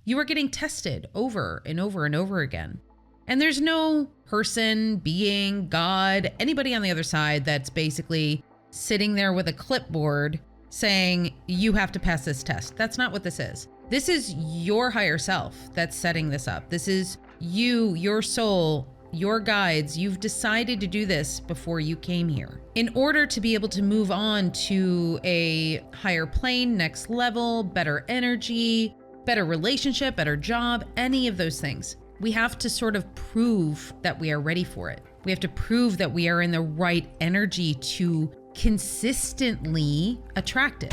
You are getting tested over and over and over again. And there's no person, being, God, anybody on the other side that's basically sitting there with a clipboard saying, you have to pass this test. That's not what this is. This is your higher self that's setting this up. This is you, your soul, your guides. You've decided to do this before you came here. In order to be able to move on to a higher plane, next level, better energy, better relationship, better job, any of those things, we have to sort of prove that we are ready for it. We have to prove that we are in the right energy to consistently attract it.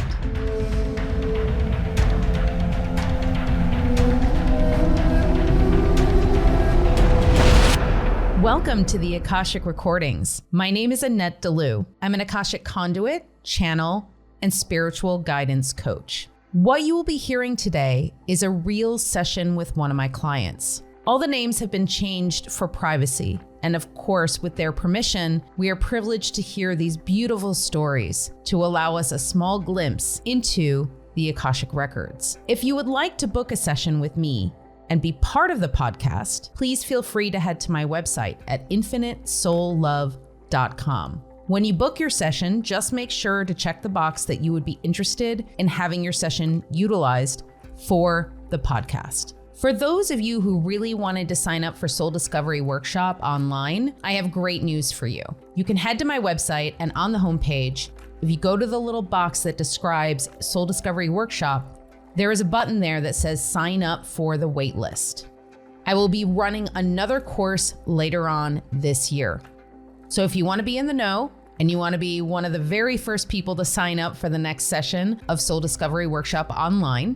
Welcome to the Akashic Recordings. My name is Annette Deleu. I'm an Akashic conduit, channel, and spiritual guidance coach. What you will be hearing today is a real session with one of my clients. All the names have been changed for privacy, and of course, with their permission, we are privileged to hear these beautiful stories to allow us a small glimpse into the Akashic Records. If you would like to book a session with me and be part of the podcast, please feel free to head to my website at infinitesoullove.com. When you book your session, just make sure to check the box that you would be interested in having your session utilized for the podcast. For those of you who really wanted to sign up for Soul Discovery Workshop online, I have great news for you. You can head to my website, and on the homepage, if you go to the little box that describes Soul Discovery Workshop, there is a button there that says sign up for the waitlist. I will be running another course later on this year. So if you want to be in the know and you want to be one of the very first people to sign up for the next session of Soul Discovery Workshop online,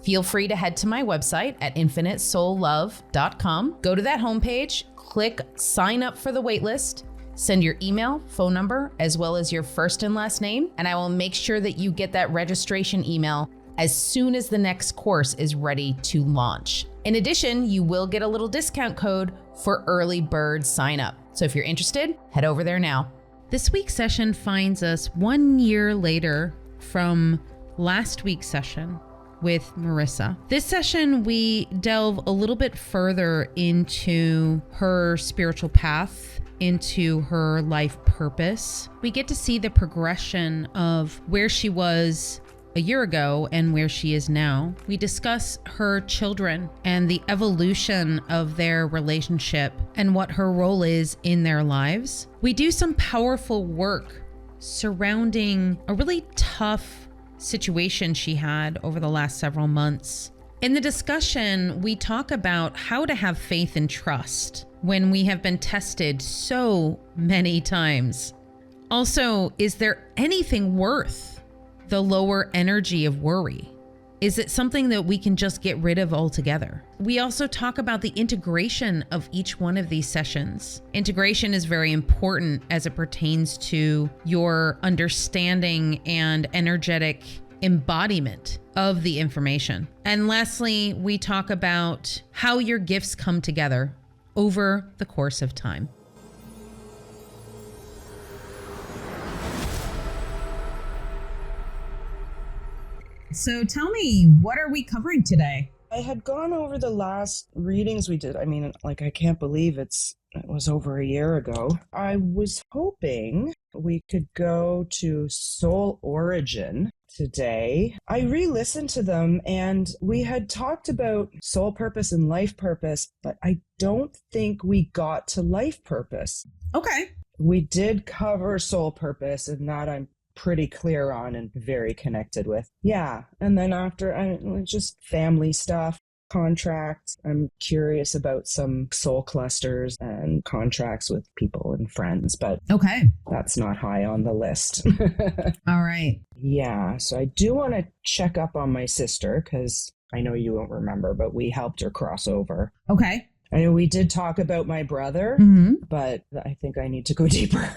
feel free to head to my website at infinitesoullove.com. Go to that homepage, click sign up for the waitlist, send your email, phone number, as well as your first and last name, and I will make sure that you get that registration email as soon as the next course is ready to launch. In addition, you will get a little discount code for early bird sign up. So if you're interested, head over there now. This week's session finds us 1 year later from last week's session with Marissa. This session, we delve a little bit further into her spiritual path, into her life purpose. We get to see the progression of where she was a year ago and where she is now. We discuss her children and the evolution of their relationship and what her role is in their lives. We do some powerful work surrounding a really tough situation she had over the last several months. In the discussion, we talk about how to have faith and trust when we have been tested so many times. Also, is there anything worth the lower energy of worry? Is it something that we can just get rid of altogether? We also talk about the integration of each one of these sessions. Integration is very important as it pertains to your understanding and energetic embodiment of the information. And lastly, we talk about how your gifts come together over the course of time. So tell me, what are we covering today? I had gone over the last readings we did. I mean, I can't believe it was over a year ago. I was hoping we could go to Soul Origin today. I re-listened to them and we had talked about soul purpose and life purpose, but I don't think we got to life purpose. Okay. We did cover soul purpose, and that I'm pretty clear on and very connected with. Yeah. And then after, just family stuff, contracts. I'm curious about some soul clusters and contracts with people and friends, but okay, that's not high on the list. All right. Yeah. So I do want to check up on my sister because I know you won't remember, but we helped her cross over. Okay. I know we did talk about my brother, but I think I need to go deeper.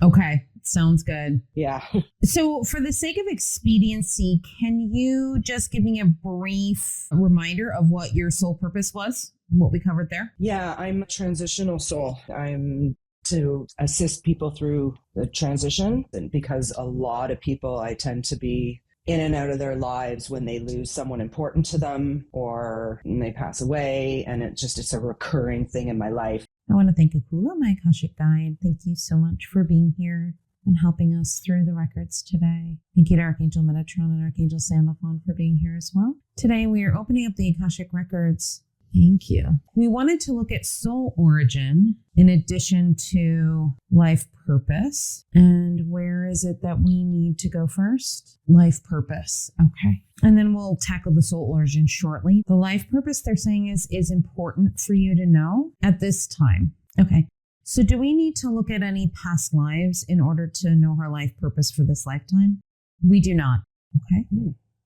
Okay. Sounds good. Yeah. So for the sake of expediency, can you just give me a brief reminder of what your soul purpose was, what we covered there? Yeah, I'm a transitional soul. I'm to assist people through the transition, and because a lot of people, I tend to be in and out of their lives when they lose someone important to them or when they pass away. And it's a recurring thing in my life. I want to thank Akula, my Akashic Guide. Thank you so much for being here and helping us through the records today. Thank you to Archangel Metatron and Archangel Sandalphon for being here as well. Today we are opening up the Akashic Records. Thank you. We wanted to look at soul origin in addition to life purpose. And where is it that we need to go first? Life purpose. Okay. And then we'll tackle the soul origin shortly. The life purpose they're saying is important for you to know at this time. Okay. So do we need to look at any past lives in order to know her life purpose for this lifetime? We do not. Okay.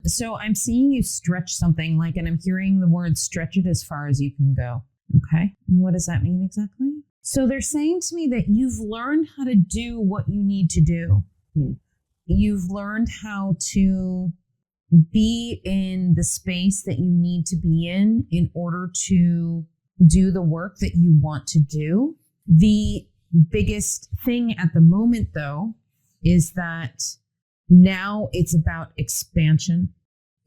So I'm seeing you stretch something and I'm hearing the word stretch it as far as you can go. Okay. And what does that mean exactly? So they're saying to me that you've learned how to do what you need to do. You've learned how to be in the space that you need to be in order to do the work that you want to do. The biggest thing at the moment, though, is that now it's about expansion.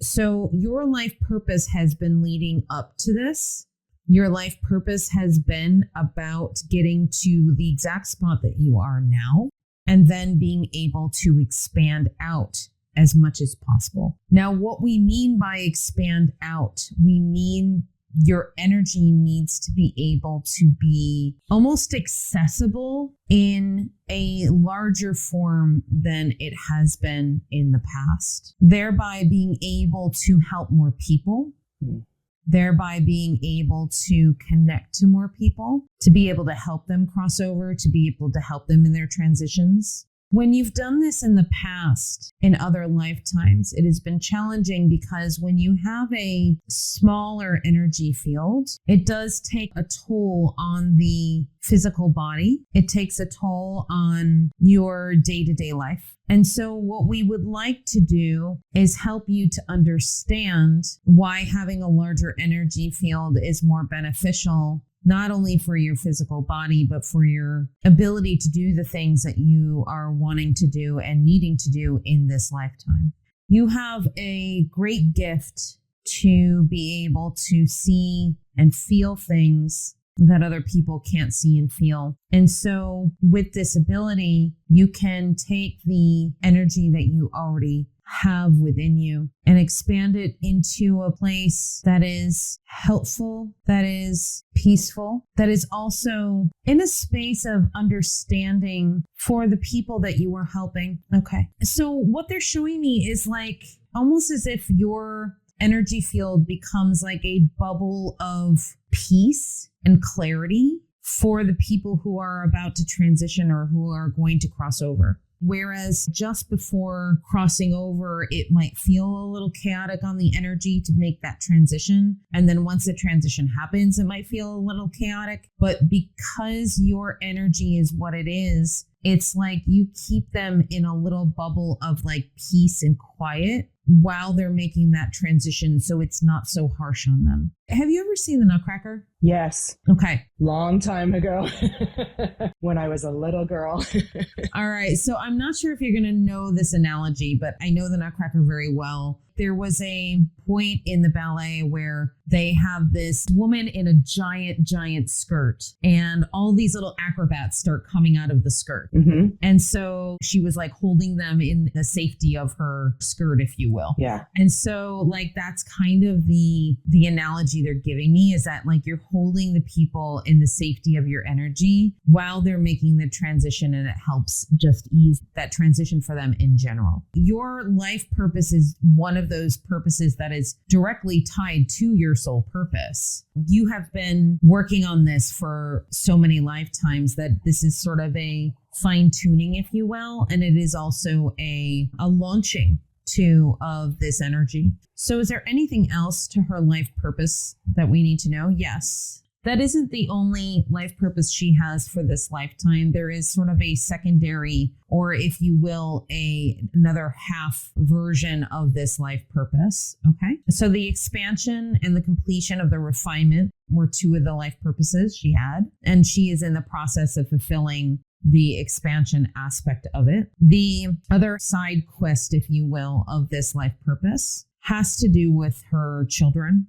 So your life purpose has been leading up to this. Your life purpose has been about getting to the exact spot that you are now and then being able to expand out as much as possible. Now, what we mean by expand out, we mean your energy needs to be able to be almost accessible in a larger form than it has been in the past, thereby being able to help more people, thereby being able to connect to more people, to be able to help them cross over, to be able to help them in their transitions. When you've done this in the past, in other lifetimes, it has been challenging because when you have a smaller energy field, it does take a toll on the physical body. It takes a toll on your day-to-day life. And so what we would like to do is help you to understand why having a larger energy field is more beneficial, not only for your physical body, but for your ability to do the things that you are wanting to do and needing to do in this lifetime. You have a great gift to be able to see and feel things that other people can't see and feel. And so with this ability, you can take the energy that you already have within you and expand it into a place that is helpful, that is peaceful, that is also in a space of understanding for the people that you are helping. Okay. So what they're showing me is almost as if your energy field becomes like a bubble of peace and clarity for the people who are about to transition or who are going to cross over. Whereas just before crossing over, it might feel a little chaotic on the energy to make that transition. And then once the transition happens, it might feel a little chaotic. But because your energy is what it is, it's like you keep them in a little bubble of peace and quiet while they're making that transition, so it's not so harsh on them. Have you ever seen The Nutcracker? Yes. Okay. Long time ago when I was a little girl. All right. So I'm not sure if you're going to know this analogy, but I know The Nutcracker very well. There was a point in the ballet where they have this woman in a giant skirt, and all these little acrobats start coming out of the skirt. Mm-hmm. And so she was holding them in the safety of her skirt, if you will. Yeah. And so that's kind of the analogy they're giving me, is that you're holding the people in the safety of your energy while they're making the transition, and it helps just ease that transition for them in general. Your life purpose is one of those purposes that is directly tied to your soul purpose. You have been working on this for so many lifetimes that this is sort of a fine-tuning, if you will, and it is also a launching too of this energy. So is there anything else to her life purpose that we need to know? Yes. That isn't the only life purpose she has for this lifetime. There is sort of a secondary, or if you will, another half version of this life purpose. Okay. So the expansion and the completion of the refinement were two of the life purposes she had. And she is in the process of fulfilling the expansion aspect of it. The other side quest, if you will, of this life purpose has to do with her children.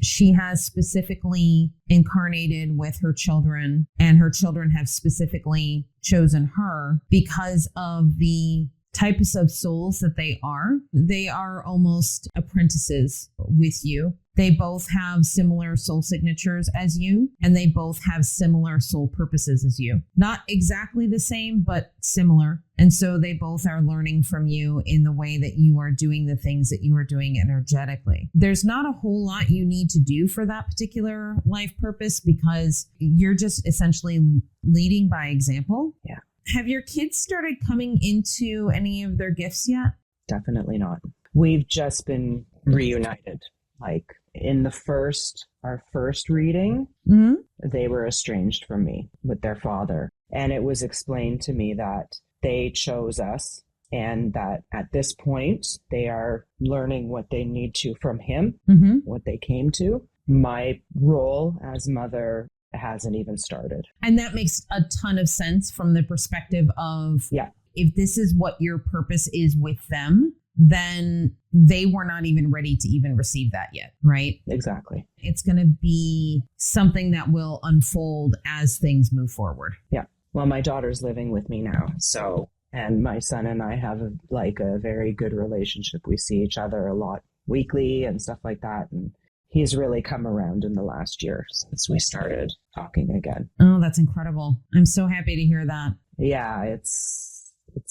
She has specifically incarnated with her children, and her children have specifically chosen her because of the types of souls that they are. They are almost apprentices with you. They both have similar soul signatures as you, and they both have similar soul purposes as you. Not exactly the same, but similar. And so they both are learning from you in the way that you are doing the things that you are doing energetically. There's not a whole lot you need to do for that particular life purpose because you're just essentially leading by example. Yeah. Have your kids started coming into any of their gifts yet? Definitely not. We've just been reunited. Like in our first reading, they were estranged from me with their father. And it was explained to me that they chose us and that at this point they are learning what they need to from him, what they came to. My role as mother hasn't even started. And that makes a ton of sense from the perspective of if this is what your purpose is with them, then they were not even ready to even receive that yet, right? Exactly. It's going to be something that will unfold as things move forward. Yeah. Well, my daughter's living with me now. So, and my son and I have a very good relationship. We see each other a lot weekly and stuff like that. And he's really come around in the last year since we started talking again. Oh, that's incredible. I'm so happy to hear that. Yeah, it's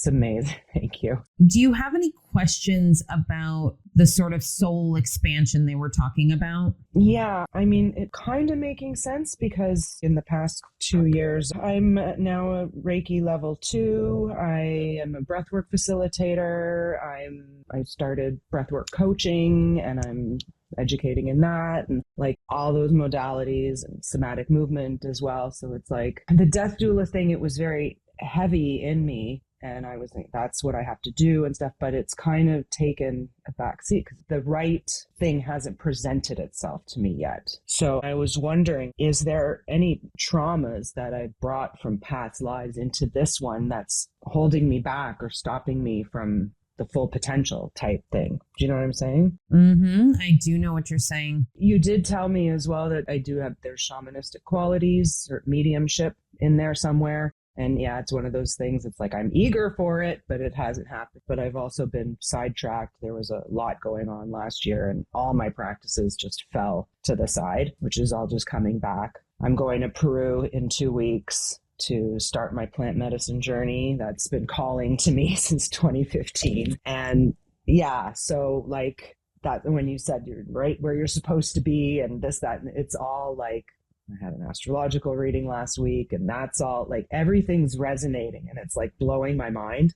amazing. Thank you. Do you have any questions about the sort of soul expansion they were talking about? Yeah, I mean, it kind of making sense because in the past 2 years, I'm now a Reiki level 2. I am a breathwork facilitator. I started breathwork coaching and I'm educating in that and like all those modalities and somatic movement as well. So it's like the death doula thing, it was very heavy in me. And I was thinking, that's what I have to do and stuff. But it's kind of taken a back seat because the right thing hasn't presented itself to me yet. So I was wondering, is there any traumas that I brought from past lives into this one that's holding me back or stopping me from the full potential type thing? Do you know what I'm saying? I do know what you're saying. You did tell me as well that I do have their shamanistic qualities or mediumship in there somewhere. And yeah, it's one of those things. It's like I'm eager for it, but it hasn't happened. But I've also been sidetracked. There was a lot going on last year and all my practices just fell to the side, which is all just coming back. I'm going to Peru in 2 weeks to start my plant medicine journey that's been calling to me since 2015. And yeah, so like that, when you said you're right where you're supposed to be and this, that, and it's all like, I had an astrological reading last week and that's all like everything's resonating and it's like blowing my mind.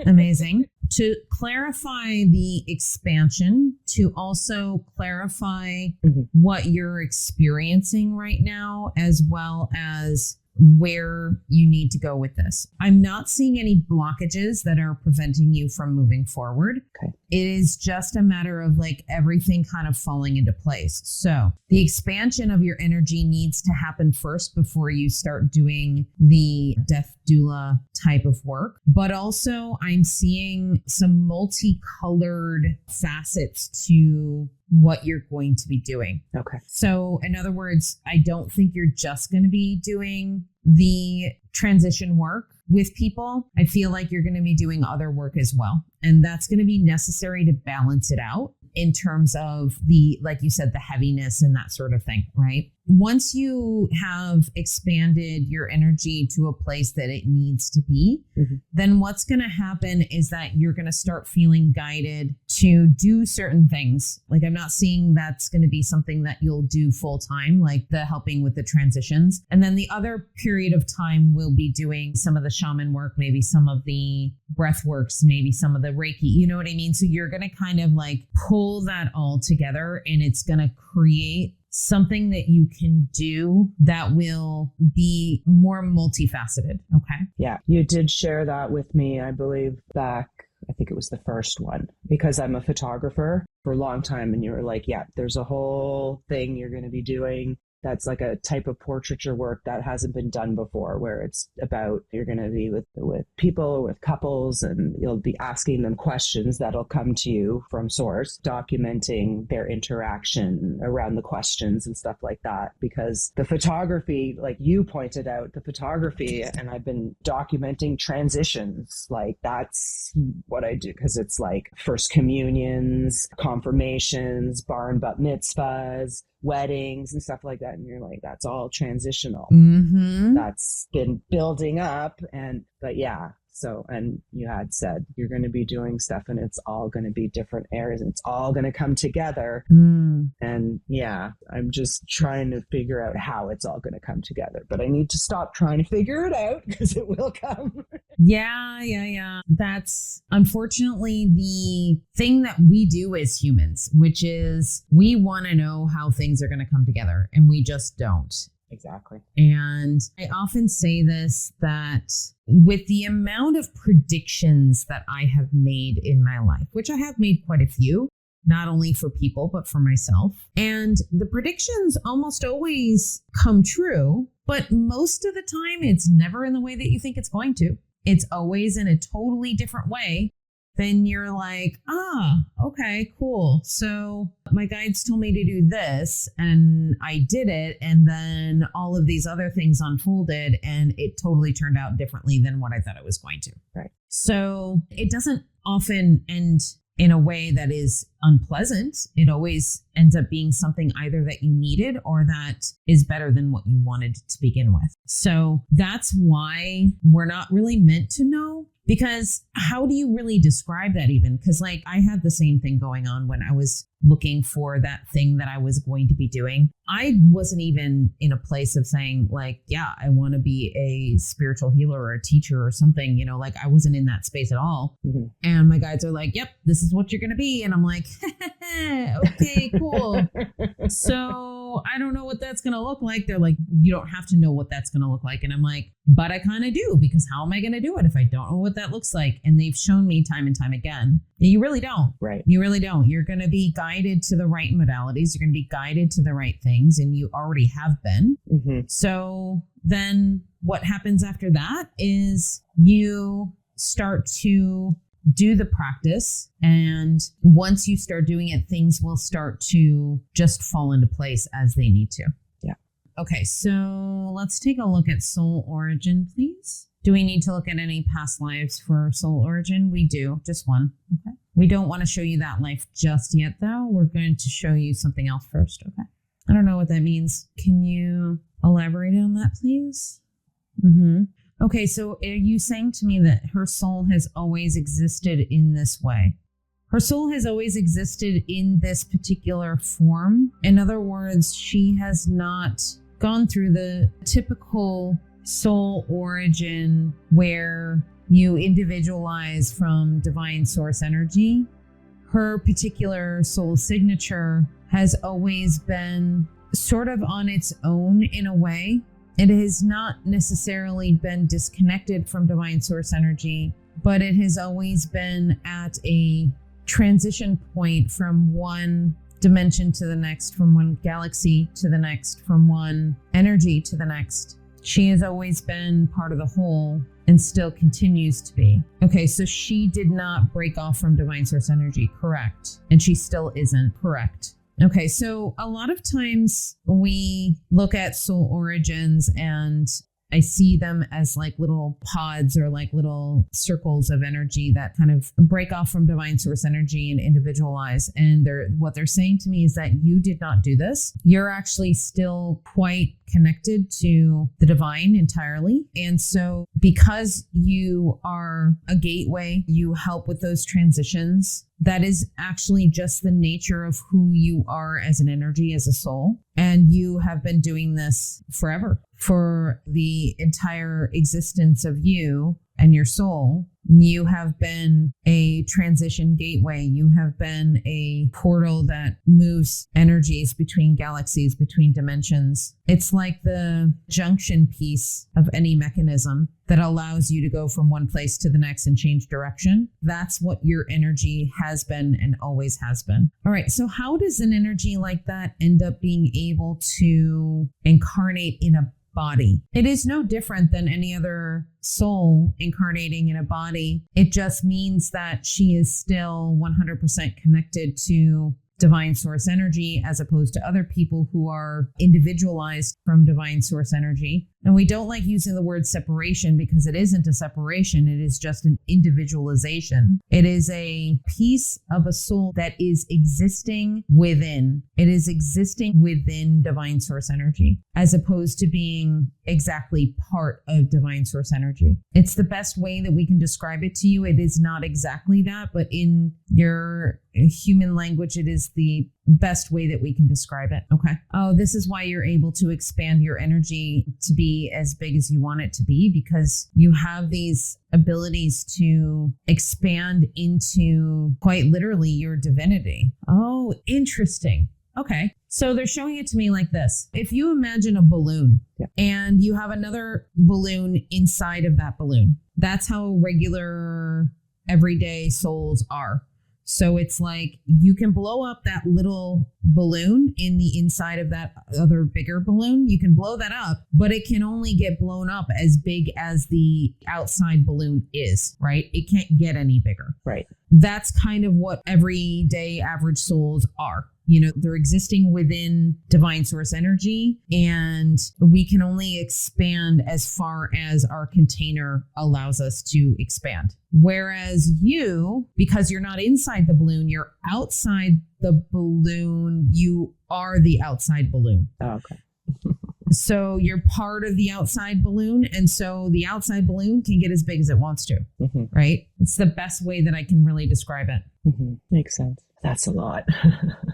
Amazing. To clarify the expansion, to also clarify what you're experiencing right now, as well as where you need to go with this. I'm not seeing any blockages that are preventing you from moving forward. Okay. It is just a matter of like everything kind of falling into place. So the expansion of your energy needs to happen first before you start doing the death doula type of work. But also I'm seeing some multicolored facets to what you're going to be doing. Okay. So in other words, I don't think you're just going to be doing the transition work with people. I feel like you're going to be doing other work as well. And that's going to be necessary to balance it out in terms of the, like you said, the heaviness and that sort of thing, right? Once you have expanded your energy to a place that it needs to be, then what's going to happen is that you're going to start feeling guided to do certain things. Like I'm not seeing that's going to be something that you'll do full time, like the helping with the transitions. And then the other period of time we'll be doing some of the shaman work, maybe some of the breath works, maybe some of the Reiki, you know what I mean? So you're going to kind of like pull that all together and it's going to create something that you can do that will be more multifaceted. Okay. Yeah. You did share that with me, I believe, back, I think it was the first one, because I'm a photographer for a long time. And you were like, yeah, there's a whole thing you're going to be doing That's like a type of portraiture work that hasn't been done before, where it's about you're going to be with people, with couples, and you'll be asking them questions that'll come to you from source, documenting their interaction around the questions and stuff like that. Because the photography, like you pointed out, the photography, and I've been documenting transitions. Like that's what I do, because it's like first communions, confirmations, bar and bat mitzvahs, weddings and stuff like that, and you're like, that's all transitional. That's been building up. But yeah, so, and you had said you're going to be doing stuff and it's all going to be different areas and it's all going to come together. And yeah, I'm just trying to figure out how it's all going to come together, but I need to stop trying to figure it out because it will come. Yeah. That's unfortunately the thing that we do as humans, which is we want to know how things are going to come together and we just don't. Exactly. And I often say this, that with the amount of predictions that I have made in my life, which I have made quite a few, not only for people, but for myself. And the predictions almost always come true, but most of the time it's never in the way that you think it's going to. It's always in a totally different way. Then you're like, okay, cool. So my guides told me to do this and I did it. And then all of these other things unfolded and it totally turned out differently than what I thought it was going to. Right. So it doesn't often end in a way that is unpleasant. It always ends up being something either that you needed or that is better than what you wanted to begin with. So that's why we're not really meant to know. Because how do you really describe that even? Because like I had the same thing going on when I was looking for that thing that I was going to be doing. I wasn't even in a place of saying like, yeah, I want to be a spiritual healer or a teacher or something, like I wasn't in that space at all. And my guides are like, yep, this is what you're going to be. And I'm like, okay, cool. So I don't know what that's going to look like. They're like, you don't have to know what that's going to look like. And I'm like, but I kind of do, because how am I going to do it if I don't know what that looks like? And they've shown me time and time again that you really don't. Right. You really don't. You're going to be guided to the right modalities. You're going to be guided to the right things, and you already have been. So then what happens after that is you start to do the practice. And once you start doing it, things will start to just fall into place as they need to. Yeah. Okay, so let's take a look at soul origin, please. Do we need to look at any past lives for soul origin? We do, just one. Okay. We don't want to show you that life just yet, though. We're going to show you something else first. Okay. I don't know what that means. Can you elaborate on that, please? Okay, so are you saying to me that her soul has always existed in this way? Her soul has always existed in this particular form. In other words, she has not gone through the typical soul origin where you individualize from divine source energy. Her particular soul signature has always been sort of on its own in a way. It has not necessarily been disconnected from divine source energy, but it has always been at a transition point from one dimension to the next, from one galaxy to the next, from one energy to the next. She has always been part of the whole and still continues to be. Okay, so she did not break off from divine source energy, correct? And she still isn't, correct? Okay, so a lot of times we look at soul origins and I see them as like little pods or like little circles of energy that kind of break off from divine source energy and individualize. And what they're saying to me is that you did not do this. You're actually still quite connected to the divine entirely. And so because you are a gateway, you help with those transitions. That is actually just the nature of who you are as an energy, as a soul. And you have been doing this forever. For the entire existence of you, and your soul. You have been a transition gateway. You have been a portal that moves energies between galaxies, between dimensions. It's like the junction piece of any mechanism that allows you to go from one place to the next and change direction. That's what your energy has been and always has been. All right, so how does an energy like that end up being able to incarnate in a body? It is no different than any other soul incarnating in a body. It just means that she is still 100% connected to divine source energy, as opposed to other people who are individualized from divine source energy. And we don't like using the word separation because it isn't a separation. It is just an individualization. It is a piece of a soul that is existing within. It is existing within divine source energy, as opposed to being exactly part of divine source energy. It's the best way that we can describe it to you. It is not exactly that, but in your human language, it is the best way that we can describe it. Okay. Oh, this is why you're able to expand your energy to be as big as you want it to be, because you have these abilities to expand into quite literally your divinity. Oh, interesting. Okay. So they're showing it to me like this. If you imagine a balloon and you have another balloon inside of that balloon, that's how regular everyday souls are. So it's like you can blow up that little balloon in the inside of that other bigger balloon. You can blow that up, but it can only get blown up as big as the outside balloon is, right? It can't get any bigger. Right. That's kind of what everyday average souls are. You know, they're existing within divine source energy, and we can only expand as far as our container allows us to expand. Whereas you, because you're not inside the balloon, you're outside the balloon, you are the outside balloon. Oh, okay. So you're part of the outside balloon. And so the outside balloon can get as big as it wants to, right? It's the best way that I can really describe it. Makes sense. That's a lot.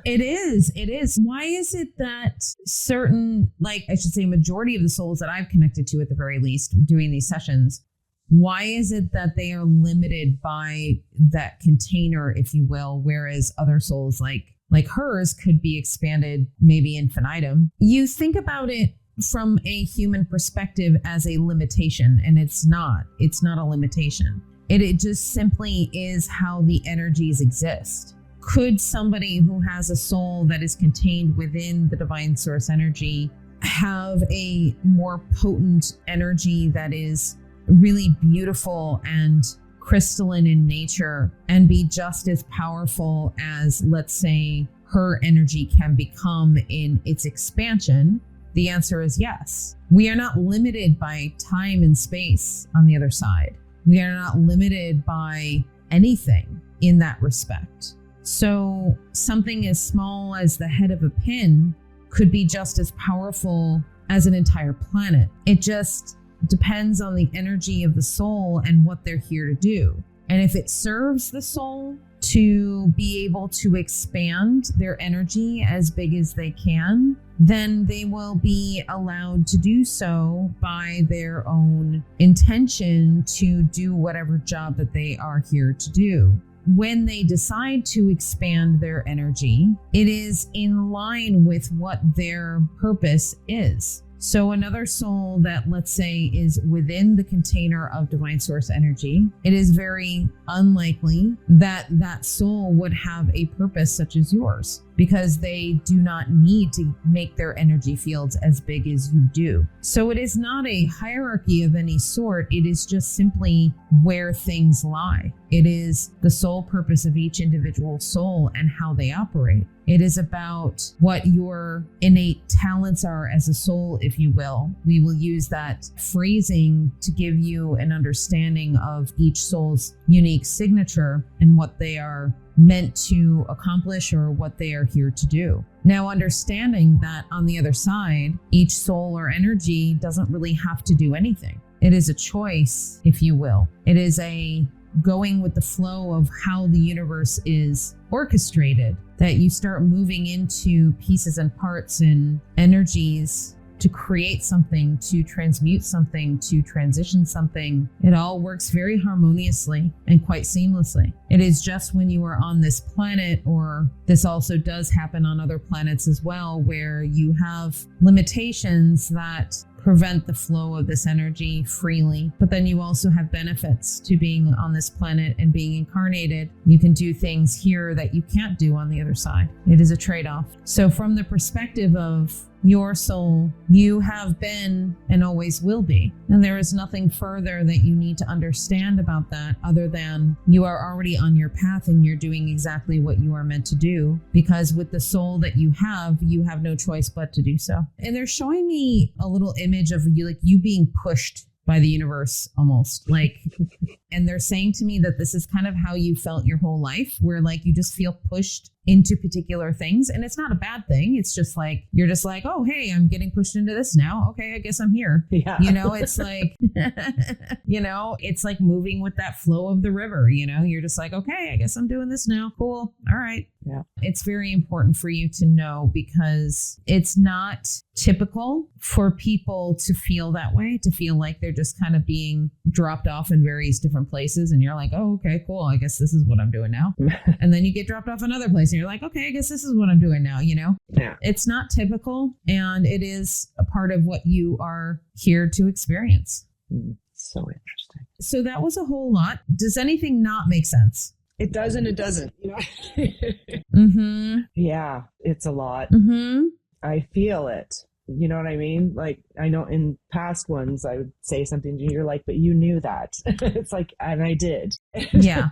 It is. It is. Why is it that certain, like I should say, majority of the souls that I've connected to at the very least doing these sessions, why is it that they are limited by that container, if you will, whereas other souls like hers could be expanded maybe infinitum? You think about it from a human perspective as a limitation, and it's not a limitation. It just simply is how the energies exist. Could somebody who has a soul that is contained within the divine source energy have a more potent energy that is really beautiful and crystalline in nature and be just as powerful as, let's say, her energy can become in its expansion? The answer is yes. We are not limited by time and space on the other side. We are not limited by anything in that respect. So something as small as the head of a pin could be just as powerful as an entire planet. It just depends on the energy of the soul and what they're here to do. And if it serves the soul to be able to expand their energy as big as they can, then they will be allowed to do so by their own intention to do whatever job that they are here to do. When they decide to expand their energy, it is in line with what their purpose is. So another soul that, let's say, is within the container of divine source energy, it is very unlikely that that soul would have a purpose such as yours, because they do not need to make their energy fields as big as you do. So it is not a hierarchy of any sort. It is just simply where things lie. It is the sole purpose of each individual soul and how they operate. It is about what your innate talents are as a soul, if you will. We will use that phrasing to give you an understanding of each soul's unique signature and what they are meant to accomplish or what they are here to do. Now, understanding that on the other side, each soul or energy doesn't really have to do anything. It is a choice, if you will. It is a going with the flow of how the universe is orchestrated, that you start moving into pieces and parts and energies to create something, to transmute something, to transition something. It all works very harmoniously and quite seamlessly. It is just when you are on this planet, or this also does happen on other planets as well, where you have limitations that prevent the flow of this energy freely. But then you also have benefits to being on this planet and being incarnated. You can do things here that you can't do on the other side. It is a trade-off. So from the perspective of your soul, you have been and always will be. And there is nothing further that you need to understand about that other than you are already on your path and you're doing exactly what you are meant to do, because with the soul that you have no choice but to do so. And they're showing me a little image of you, like you being pushed by the universe almost, like, and they're saying to me that this is kind of how you felt your whole life, where like you just feel pushed into particular things. And it's not a bad thing. It's just like, you're just like, oh, hey, I'm getting pushed into this now. Okay, I guess I'm here. Yeah. You know, it's like, you know, it's like moving with that flow of the river. You know, you're just like, okay, I guess I'm doing this now. Cool. All right. Yeah. It's very important for you to know, because it's not typical for people to feel that way, to feel like they're just kind of being dropped off in various different places. And you're like, oh, okay, cool. I guess this is what I'm doing now. And then you get dropped off another place and you're like, okay, I guess this is what I'm doing now. You know, Yeah. It's not typical, and it is a part of what you are here to experience. So interesting. So that was a whole lot. Does anything not make sense? It does and it doesn't. You know? Mm-hmm. Yeah, it's a lot. Mm-hmm. I feel it. You know what I mean? Like, I know in past ones, I would say something to you, you're like, but you knew that. It's like, and I did. Yeah.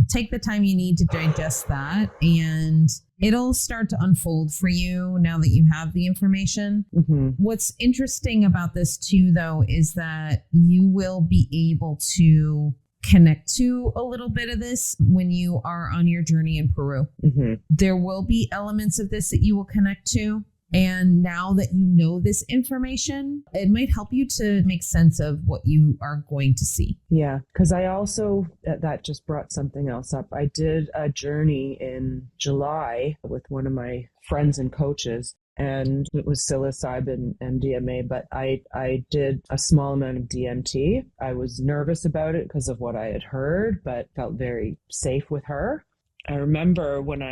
Take the time you need to digest that, and it'll start to unfold for you now that you have the information. Mm-hmm. What's interesting about this too, though, is that you will be able to connect to a little bit of this when you are on your journey in Peru. Mm-hmm. There will be elements of this that you will connect to. And now that you know this information, it might help you to make sense of what you are going to see. Yeah, because I also, that just brought something else up. I did a journey in July with one of my friends and coaches, and it was psilocybin and MDMA, but I did a small amount of DMT. I was nervous about it because of what I had heard, but felt very safe with her. I remember when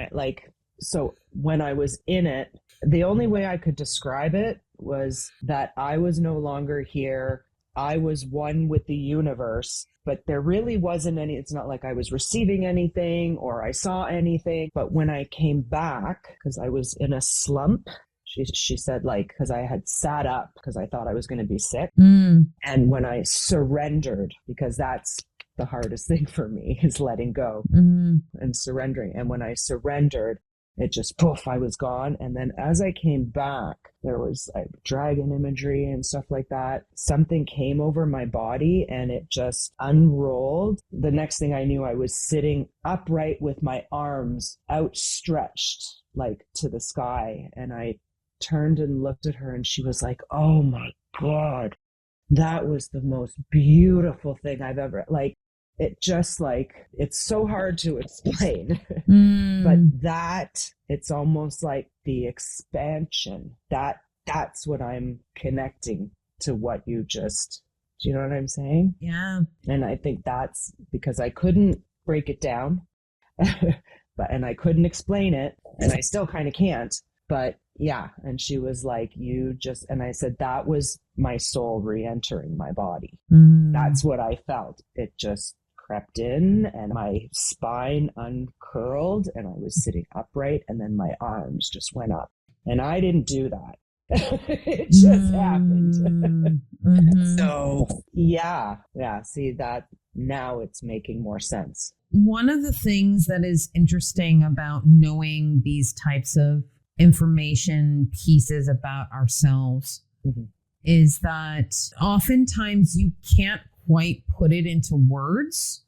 when I was in it, the only way I could describe it was that I was no longer here. I was one with the universe, but there really wasn't any, it's not like I was receiving anything or I saw anything. But when I came back, because I was in a slump, she said, like, because I had sat up because I thought I was going to be sick. And when I surrendered, because that's the hardest thing for me, is letting go and surrendering. And when I surrendered, it just, poof, I was gone. And then as I came back, there was like dragon imagery and stuff like that. Something came over my body and it just unrolled. The next thing I knew, I was sitting upright with my arms outstretched, like to the sky. And I turned and looked at her and she was like, oh my God, that was the most beautiful thing I've ever, like, it just like, it's so hard to explain, but that, it's almost like the expansion, that's what I'm connecting to what you just, do you know what I'm saying? Yeah. And I think that's because I couldn't break it down, and I couldn't explain it, and I still kind of can't, but yeah. And she was like, and I said, that was my soul re-entering my body. That's what I felt. It just crept in and my spine uncurled and I was sitting upright and then my arms just went up. And I didn't do that. It just happened. So yeah. See that now it's making more sense. One of the things that is interesting about knowing these types of information pieces about ourselves is that oftentimes you can't quite put it into words.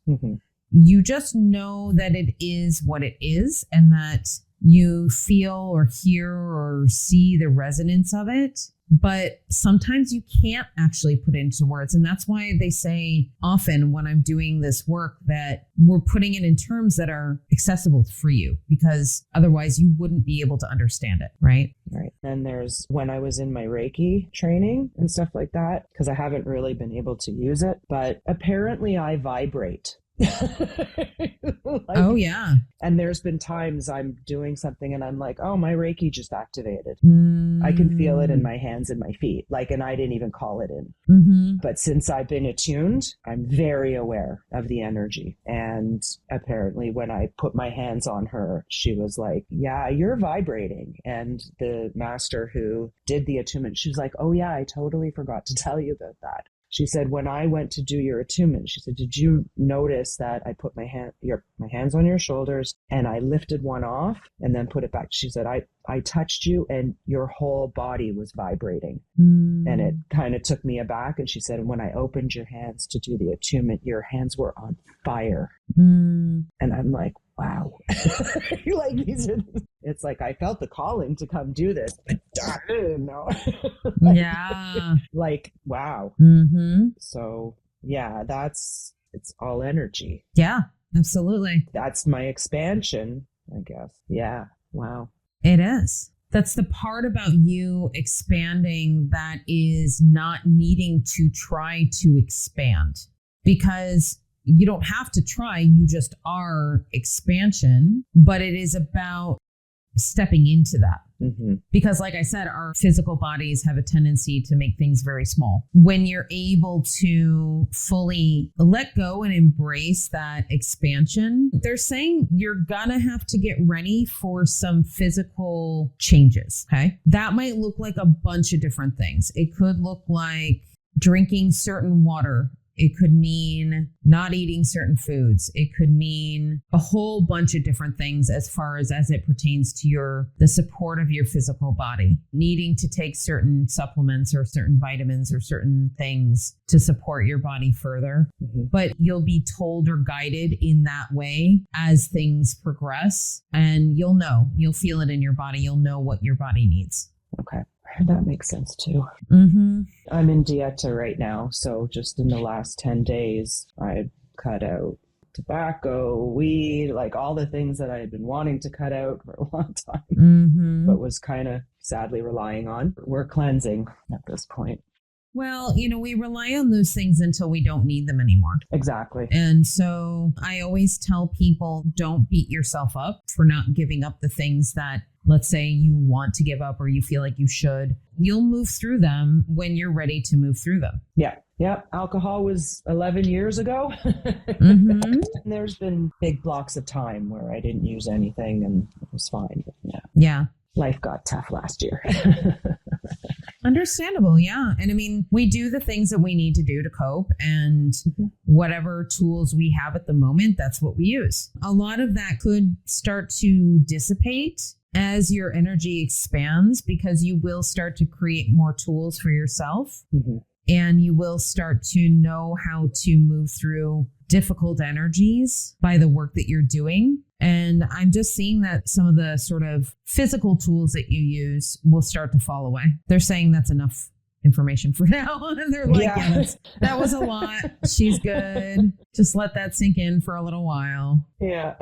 You just know that it is what it is and that you feel or hear or see the resonance of it. But sometimes you can't actually put it into words. And that's why they say often when I'm doing this work that we're putting it in terms that are accessible for you, because otherwise you wouldn't be able to understand it, right? Right. Then there's when I was in my Reiki training and stuff like that, because I haven't really been able to use it, but apparently I vibrate. Oh, yeah. And there's been times I'm doing something and I'm like, oh, my Reiki just activated. Mm. I can feel it in my hands and my feet, like, and I didn't even call it in. Mm-hmm. But since I've been attuned, I'm very aware of the energy. And apparently when I put my hands on her, she was like, yeah, you're vibrating. And the master who did the attunement, she was like, oh yeah, I totally forgot to tell you about that. She said, when I went to do your attunement, she said, did you notice that I put my hands on your shoulders and I lifted one off and then put it back? She said, I touched you and your whole body was vibrating. And it kind of took me aback. And she said, when I opened your hands to do the attunement, your hands were on fire. And I'm like, wow. Like, it's like I felt the calling to come do this, but I didn't know. Yeah. Like, wow. Mm-hmm. So yeah, it's all energy. Yeah, absolutely. That's my expansion, I guess. Yeah. Wow. It is. That's the part about you expanding that is not needing to try to expand, because you don't have to try. You just are expansion, but it is about stepping into that. Mm-hmm. Because like I said, our physical bodies have a tendency to make things very small. When you're able to fully let go and embrace that expansion, they're saying you're gonna have to get ready for some physical changes. Okay. That might look like a bunch of different things. It could look like drinking certain water. It could mean not eating certain foods. It could mean a whole bunch of different things as far as it pertains to the support of your physical body, needing to take certain supplements or certain vitamins or certain things to support your body further. Mm-hmm. But you'll be told or guided in that way as things progress, and you'll feel it in your body. You'll know what your body needs. Okay. That makes sense too. Mm-hmm. I'm in dieta right now. So just in the last 10 days, I cut out tobacco, weed, like all the things that I had been wanting to cut out for a long time, mm-hmm. but was kind of sadly relying on. We're cleansing at this point. Well, we rely on those things until we don't need them anymore. Exactly. And so I always tell people, don't beat yourself up for not giving up the things that, let's say, you want to give up or you feel like you should. You'll move through them when you're ready to move through them. Yeah. Yeah. Alcohol was 11 years ago. Mm-hmm. And there's been big blocks of time where I didn't use anything and it was fine. But yeah. Life got tough last year. Understandable, yeah. And I mean, we do the things that we need to do to cope, and whatever tools we have at the moment, that's what we use. A lot of that could start to dissipate as your energy expands, because you will start to create more tools for yourself. Mm-hmm. And you will start to know how to move through difficult energies by the work that you're doing. And I'm just seeing that some of the sort of physical tools that you use will start to fall away. They're saying that's enough information for now. They're like, yeah, that was a lot. She's good. Just let that sink in for a little while. Yeah.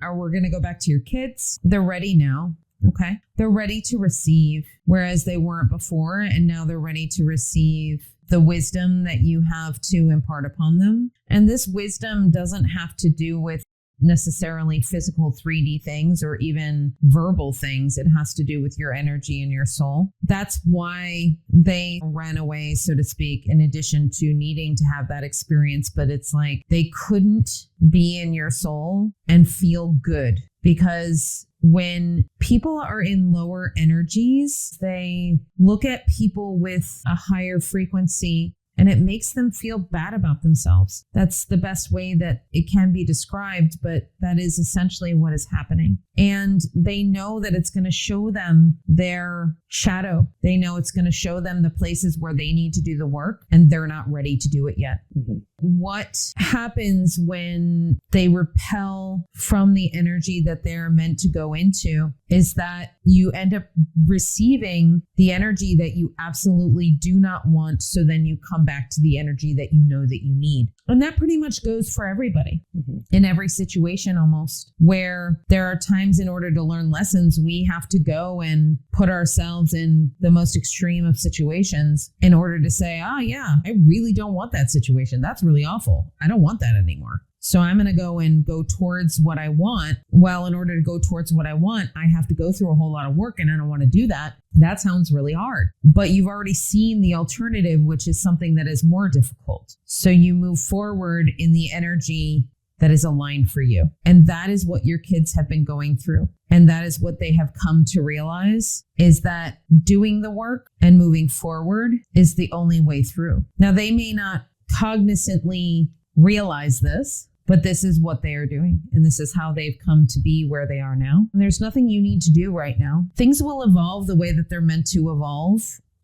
Or we're going to go back to your kids. They're ready now. Okay. They're ready to receive, whereas they weren't before. And now they're ready to receive the wisdom that you have to impart upon them. And this wisdom doesn't have to do with necessarily physical 3D things or even verbal things. It has to do with your energy and your soul. That's why they ran away, so to speak, in addition to needing to have that experience. But it's like they couldn't be in your soul and feel good, because when people are in lower energies, they look at people with a higher frequency and it makes them feel bad about themselves. That's the best way that it can be described, but that is essentially what is happening. And they know that it's going to show them their shadow. They know it's going to show them the places where they need to do the work, and they're not ready to do it yet. Mm-hmm. What happens when they repel from the energy that they're meant to go into is that you end up receiving the energy that you absolutely do not want. So then you come come back to the energy that you know that you need. And that pretty much goes for everybody in every situation almost, where there are times in order to learn lessons, we have to go and put ourselves in the most extreme of situations in order to say, oh yeah, I really don't want that situation. That's really awful. I don't want that anymore. So I'm going to go towards what I want. Well, in order to go towards what I want, I have to go through a whole lot of work, and I don't want to do that. That sounds really hard. But you've already seen the alternative, which is something that is more difficult. So you move forward in the energy that is aligned for you. And that is what your kids have been going through. And that is what they have come to realize, is that doing the work and moving forward is the only way through. Now, they may not cognizantly realize this, but this is what they are doing. And this is how they've come to be where they are now. And there's nothing you need to do right now. Things will evolve the way that they're meant to evolve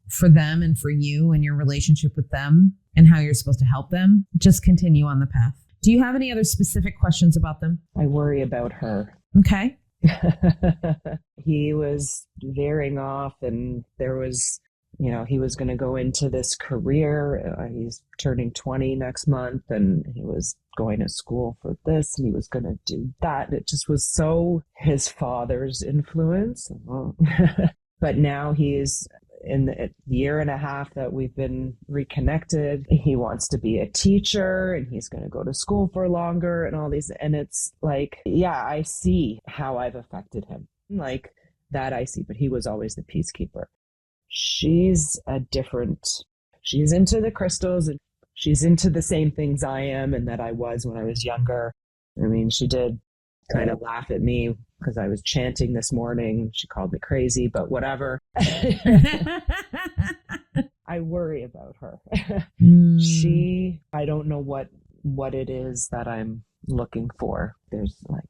for them and for you and your relationship with them and how you're supposed to help them. Just continue on the path. Do you have any other specific questions about them? I worry about her. Okay. He was veering off, and there was, he was going to go into this career. He's turning 20 next month, and he was going to school for this, and he was going to do that. And it just was so his father's influence. But now he's in the year and a half that we've been reconnected. He wants to be a teacher, and he's going to go to school for longer and all these. And it's like, yeah, I see how I've affected him. Like that I see, but he was always the peacekeeper. She's she's into the crystals, and she's into the same things I am and that I was when I was younger. I mean, she did kind of laugh at me because I was chanting this morning. She called me crazy, but whatever. I worry about her. I don't know what it is that I'm looking for. There's like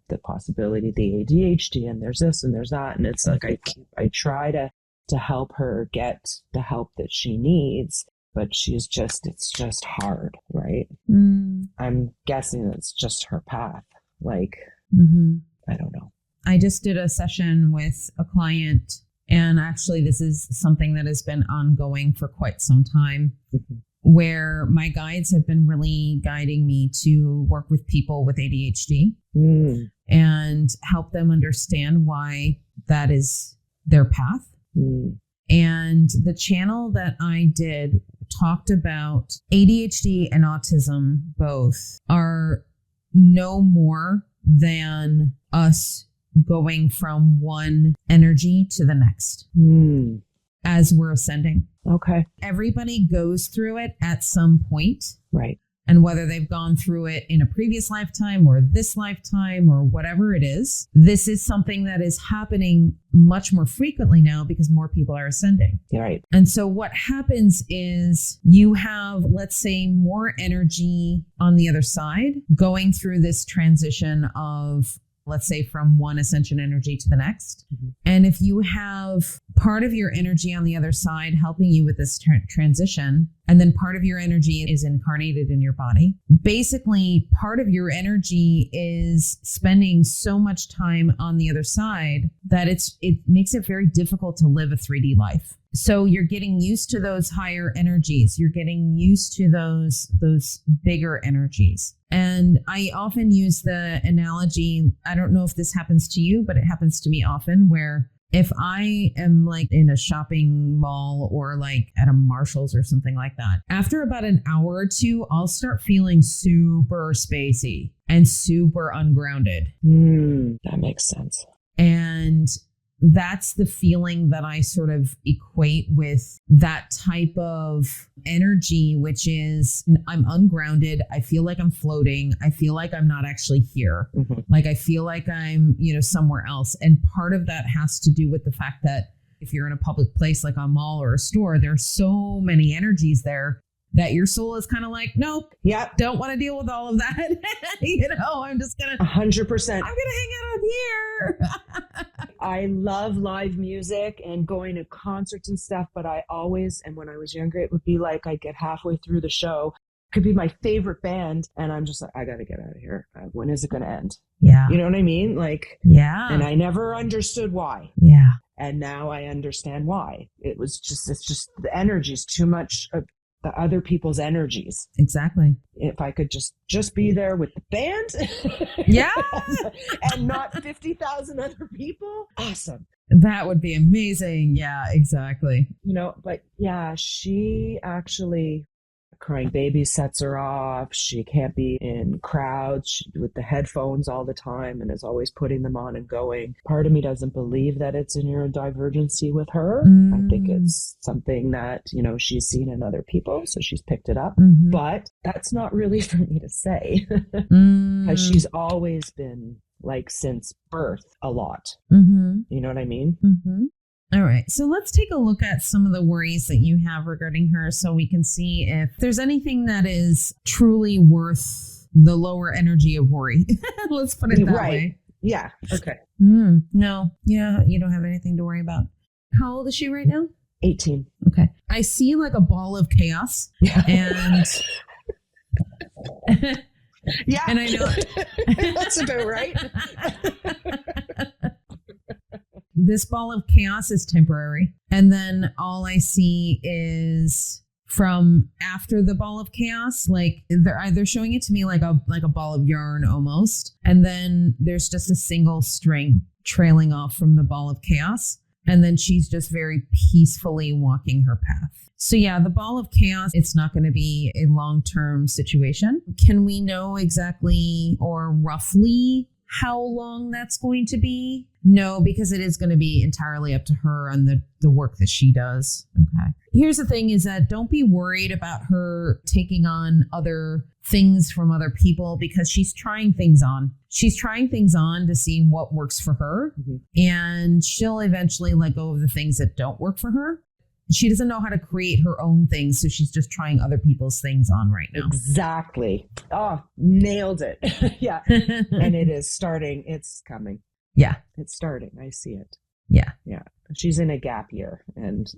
the possibility of the ADHD, and there's this and there's that. And it's like, I try to help her get the help that she needs, but it's just hard, right? I'm guessing it's just her path. Like, I don't know. I just did a session with a client, and actually this is something that has been ongoing for quite some time, where my guides have been really guiding me to work with people with ADHD and help them understand why that is their path. And the channel that I did talked about ADHD and autism both are no more than us going from one energy to the next as we're ascending. Okay. Everybody goes through it at some point. Right. And whether they've gone through it in a previous lifetime or this lifetime or whatever it is, this is something that is happening much more frequently now because more people are ascending. Right. And so what happens is you have, let's say, more energy on the other side going through this transition of, let's say, from one ascension energy to the next. And if you have part of your energy on the other side helping you with this transition, and then part of your energy is incarnated in your body, basically part of your energy is spending so much time on the other side that it makes it very difficult to live a 3D life. So you're getting used to those higher energies. You're getting used to those bigger energies. And I often use the analogy, I don't know if this happens to you, but it happens to me often, where if I am like in a shopping mall or like at a Marshall's or something like that, after about an hour or two, I'll start feeling super spacey and super ungrounded. That makes sense. And that's the feeling that I sort of equate with that type of energy, which is I'm ungrounded. I feel like I'm floating. I feel like I'm not actually here. Like I feel like I'm, somewhere else. And part of that has to do with the fact that if you're in a public place like a mall or a store, there's so many energies there that your soul is kind of like, nope, don't want to deal with all of that. I'm just going to 100%. I'm going to hang out up here. I love live music and going to concerts and stuff, but I always, and when I was younger, it would be like I'd get halfway through the show, could be my favorite band, and I'm just like, I got to get out of here. When is it going to end? Yeah. You know what I mean? Like, yeah. And I never understood why. Yeah. And now I understand why. It's just the energy is too much. the other people's energies. Exactly. If I could just be there with the band, Yeah, and not 50,000 other people, awesome. that would be amazing. Yeah, exactly. But yeah, she actually, crying baby sets her off. She can't be in crowds with the headphones all the time and is always putting them on and going. Part of me doesn't believe that it's a neurodivergency with her. I think it's something that, she's seen in other people, so she's picked it up. Mm-hmm. But that's not really for me to say, because she's always been like since birth a lot. Mm-hmm. You know what I mean? Mm-hmm. All right. So let's take a look at some of the worries that you have regarding her so we can see if there's anything that is truly worth the lower energy of worry. Let's put it that way. Yeah. Okay. No. Yeah. You don't have anything to worry about. How old is she right now? 18. Okay. I see like a ball of chaos. And yeah. And I know that's about right. This ball of chaos is temporary. And then all I see is from after the ball of chaos, like they're either showing it to me like a ball of yarn almost. And then there's just a single string trailing off from the ball of chaos. And then she's just very peacefully walking her path. So yeah, the ball of chaos, it's not going to be a long-term situation. Can we know exactly or roughly how long that's going to be? No, because it is going to be entirely up to her and the work that she does. Okay. Here's the thing is that don't be worried about her taking on other things from other people, because she's trying things on. She's trying things on to see what works for her. Mm-hmm. And she'll eventually let go of the things that don't work for her. She doesn't know how to create her own things, so she's just trying other people's things on right now. Exactly. Oh, nailed it. Yeah. And it is starting. It's coming. Yeah. It's starting. I see it. Yeah. Yeah. She's in a gap year, and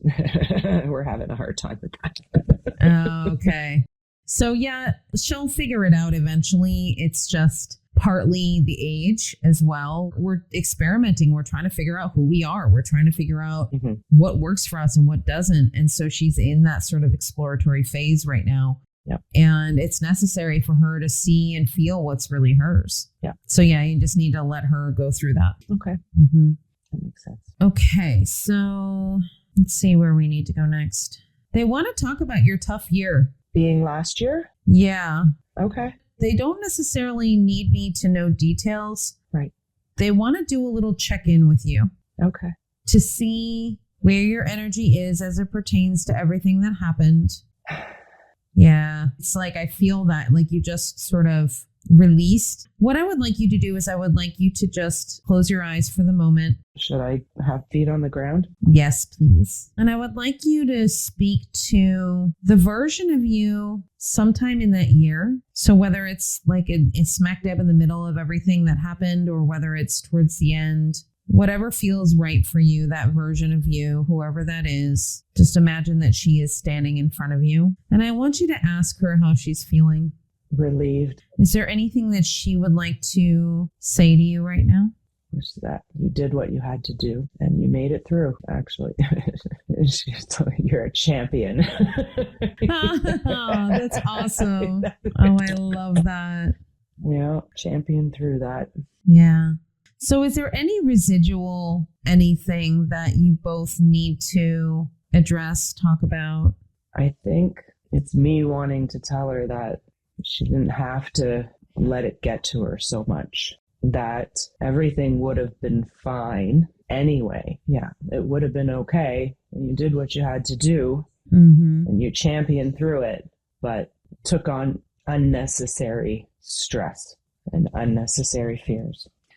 we're having a hard time with that. Okay. So yeah, she'll figure it out eventually. It's just partly the age as well. We're experimenting. We're trying to figure out who we are. We're trying to figure out what works for us and what doesn't. And so she's in that sort of exploratory phase right now. Yep. And it's necessary for her to see and feel what's really hers. Yeah. So yeah, you just need to let her go through that. Okay. Mm-hmm. That makes sense. Okay. So let's see where we need to go next. They want to talk about your tough year. Being last year? Yeah. Okay. They don't necessarily need me to know details. Right. They want to do a little check-in with you. Okay. To see where your energy is as it pertains to everything that happened. Yeah. It's like I feel that like you just sort of released. What I would like you to do is I would like you to just close your eyes for the moment. Should I have feet on the ground? Yes, please. And I would like you to speak to the version of you sometime in that year. So whether it's like it's smack dab in the middle of everything that happened, or whether it's towards the end, whatever feels right for you, that version of you, whoever that is, just imagine that she is standing in front of you. And I want you to ask her how she's feeling. Relieved. Is there anything that she would like to say to you right now? Which that you did what you had to do and you made it through, actually. You're a champion. Oh, that's awesome. Oh, I love that. Yeah, champion through that. Yeah. So is there any residual anything that you both need to address, talk about? I think it's me wanting to tell her that she didn't have to let it get to her so much, that everything would have been fine anyway. Yeah, it would have been okay. And you did what you had to do, and you championed through it, but took on unnecessary stress and unnecessary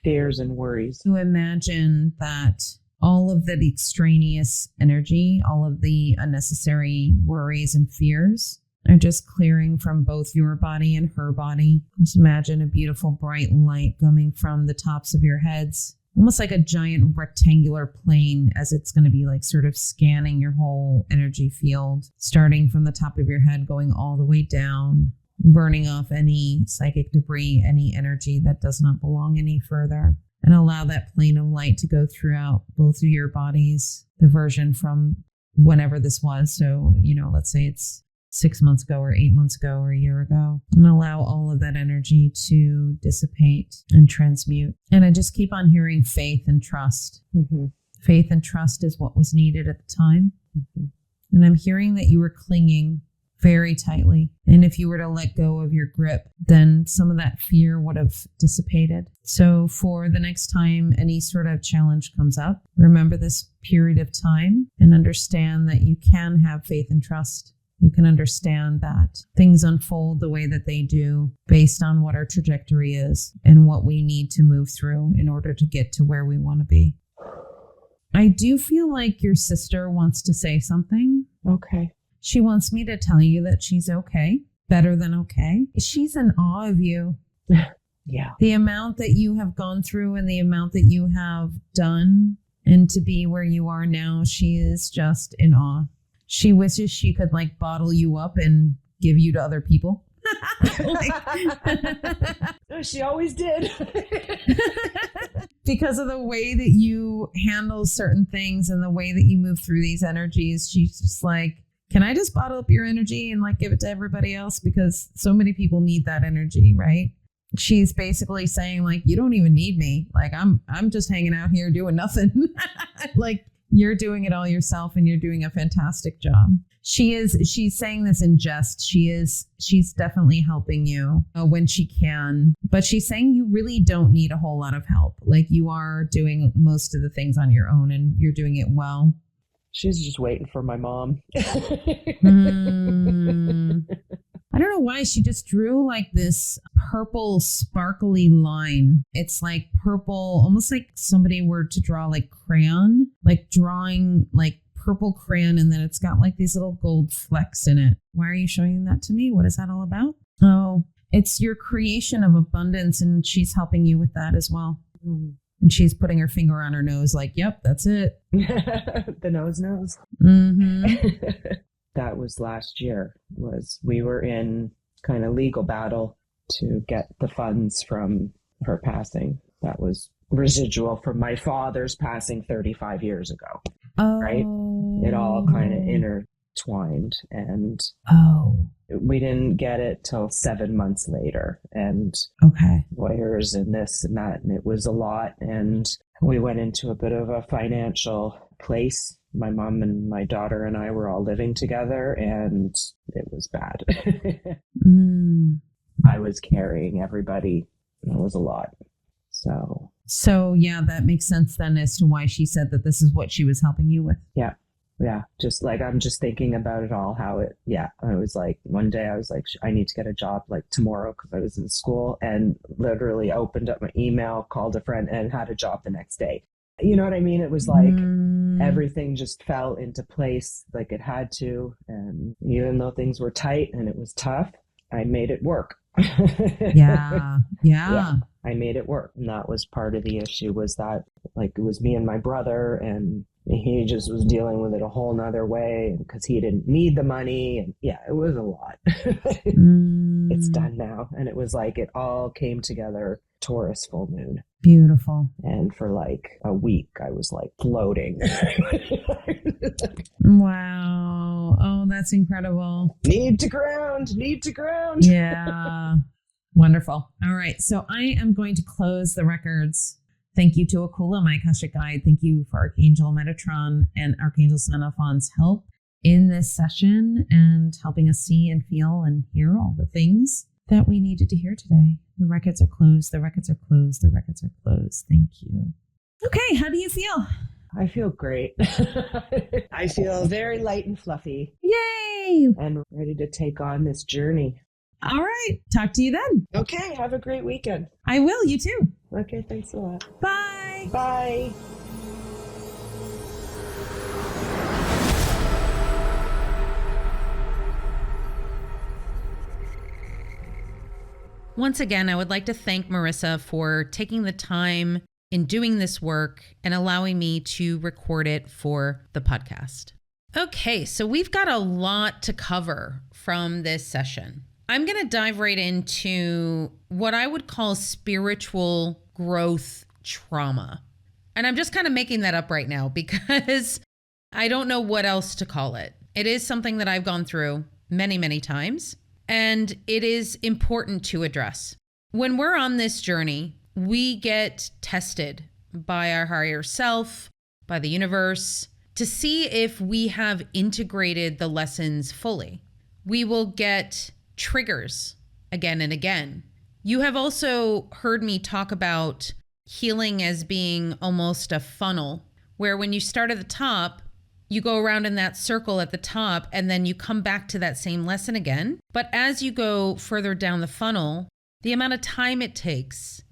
fears and worries. To imagine that all of the extraneous energy, all of the unnecessary worries and fears are just clearing from both your body and her body. Just imagine a beautiful bright light coming from the tops of your heads, almost like a giant rectangular plane, as it's going to be like sort of scanning your whole energy field, starting from the top of your head, going all the way down, burning off any psychic debris, any energy that does not belong any further. And allow that plane of light to go throughout both of your bodies, the version from whenever this was. So, let's say it's 6 months ago or 8 months ago or a year ago, and allow all of that energy to dissipate and transmute. And I just keep on hearing faith and trust. Mm-hmm. Faith and trust is what was needed at the time. Mm-hmm. And I'm hearing that you were clinging very tightly. And if you were to let go of your grip, then some of that fear would have dissipated. So for the next time any sort of challenge comes up, remember this period of time and understand that you can have faith and trust. You can understand that things unfold the way that they do based on what our trajectory is and what we need to move through in order to get to where we want to be. I do feel like your sister wants to say something. Okay. She wants me to tell you that she's okay, better than okay. She's in awe of you. Yeah. The amount that you have gone through and the amount that you have done, and to be where you are now, she is just in awe. She wishes she could like bottle you up and give you to other people. She always did. Because of the way that you handle certain things and the way that you move through these energies, she's just like, can I just bottle up your energy and like give it to everybody else? Because so many people need that energy, right? She's basically saying like, you don't even need me. Like I'm just hanging out here doing nothing. Like you're doing it all yourself and you're doing a fantastic job. She's saying this in jest. She's definitely helping you when she can, but she's saying you really don't need a whole lot of help. Like you are doing most of the things on your own and you're doing it well. She's just waiting for my mom. I don't know why she just drew like this purple sparkly line. It's like purple, almost like somebody were to draw like crayon, like drawing like purple crayon, and then it's got like these little gold flecks in it. Why are you showing that to me? What is that all about? Oh, it's your creation of abundance, and she's helping you with that as well. Mm-hmm. And she's putting her finger on her nose like, yep, that's it. The nose knows. Mm-hmm. That was last year. We were in kind of legal battle to get the funds from her passing. That was residual from my father's passing 35 years ago. Oh. Right? It all kind of intertwined, and we didn't get it till 7 months later, and lawyers and this and that, and it was a lot, and we went into a bit of a financial place. My mom and my daughter and I were all living together, and it was bad. I was carrying everybody. It was a lot. So yeah, that makes sense then as to why she said that this is what she was helping you with. Yeah. Just like, I'm just thinking about it all, I was like, one day I was like, I need to get a job like tomorrow because I was in school, and literally opened up my email, called a friend, and had a job the next day. You know what I mean? It was like everything just fell into place like it had to. And even though things were tight and it was tough, I made it work. Yeah. I made it work. And that was part of the issue, was that like it was me and my brother, and he just was dealing with it a whole nother way because he didn't need the money. And yeah, it was a lot. It's done now. And it was like it all came together Taurus full moon. Beautiful. And for like a week, I was like floating. Wow. Oh, that's incredible. Need to ground. Yeah. Wonderful. All right. So I am going to close the records. Thank you to Akula, my Akashic Guide. Thank you for Archangel Metatron and Archangel Xenophon's help in this session and helping us see and feel and hear all the things that we needed to hear today. The records are closed. The records are closed. The records are closed. Thank you. Okay. How do you feel? I feel great. I feel very light and fluffy. Yay! And ready to take on this journey. All right. Talk to you then. Okay. Have a great weekend. I will. You too. Okay. Thanks a lot. Bye. Bye. Once again, I would like to thank Marissa for taking the time in doing this work and allowing me to record it for the podcast. Okay, so we've got a lot to cover from this session. I'm going to dive right into what I would call spiritual growth trauma. And I'm just kind of making that up right now because I don't know what else to call it. It is something that I've gone through. many, many times, and it is important to address. When we're on this journey, we get tested by our higher self, by the universe, to see if we have integrated the lessons fully. We will get triggers again and again. You have also heard me talk about healing as being almost a funnel, where when you start at the top, you go around in that circle at the top and then you come back to that same lesson again. But as you go further down the funnel, the amount of time it takes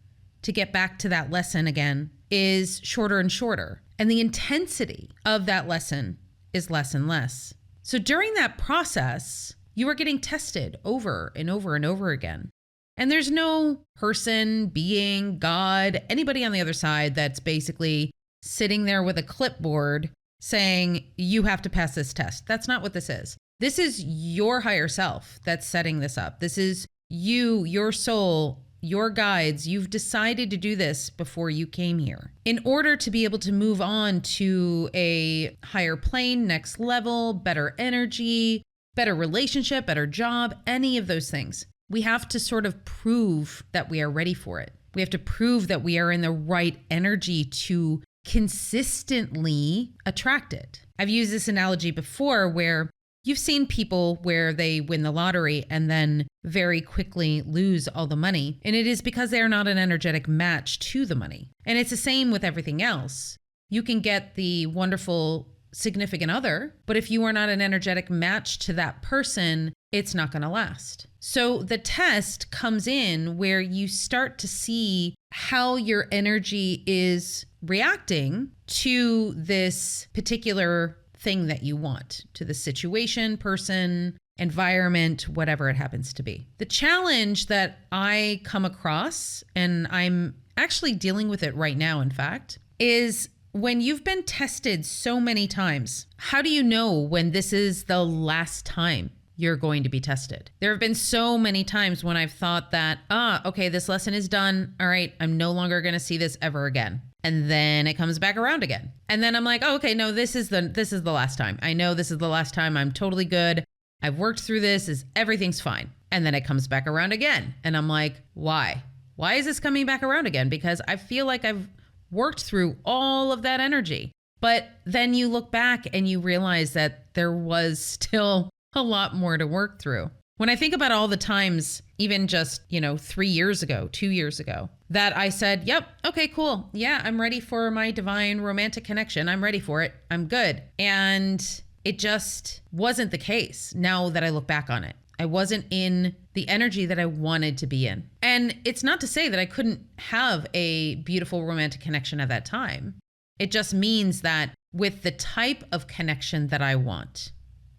to get back to that lesson again is shorter and shorter. And the intensity of that lesson is less and less. So during that process, you are getting tested over and over and over again. And there's no person, being, God, anybody on the other side that's basically sitting there with a clipboard saying, you have to pass this test. That's not what this is. This is your higher self that's setting this up. This is you, your soul, your guides. You've decided to do this before you came here. In order to be able to move on to a higher plane, next level, better energy, better relationship, better job, any of those things, we have to sort of prove that we are ready for it. We have to prove that we are in the right energy to consistently attract it. I've used this analogy before where you've seen people where they win the lottery and then very quickly lose all the money. And it is because they are not an energetic match to the money. And it's the same with everything else. You can get the wonderful significant other, but if you are not an energetic match to that person, it's not going to last. So the test comes in where you start to see how your energy is reacting to this particular thing that you want, to the situation, person, environment, whatever it happens to be. The challenge that I come across, and I'm actually dealing with it right now, in fact, is when you've been tested so many times, how do you know when this is the last time you're going to be tested? There have been so many times when I've thought that, okay, this lesson is done. All right, I'm no longer going to see this ever again. And then it comes back around again. And then I'm like, oh, okay, no, this is the last time. I know this is the last time. I'm totally good. I've worked through this. Everything's fine. And then it comes back around again. And I'm like, why? Why is this coming back around again? Because I feel like I've worked through all of that energy. But then you look back and you realize that there was still a lot more to work through. When I think about all the times, even just, 3 years ago, 2 years ago, that I said, yep, okay, cool. Yeah, I'm ready for my divine romantic connection. I'm ready for it. I'm good. And it just wasn't the case now that I look back on it. I wasn't in the energy that I wanted to be in. And it's not to say that I couldn't have a beautiful romantic connection at that time. It just means that with the type of connection that I want,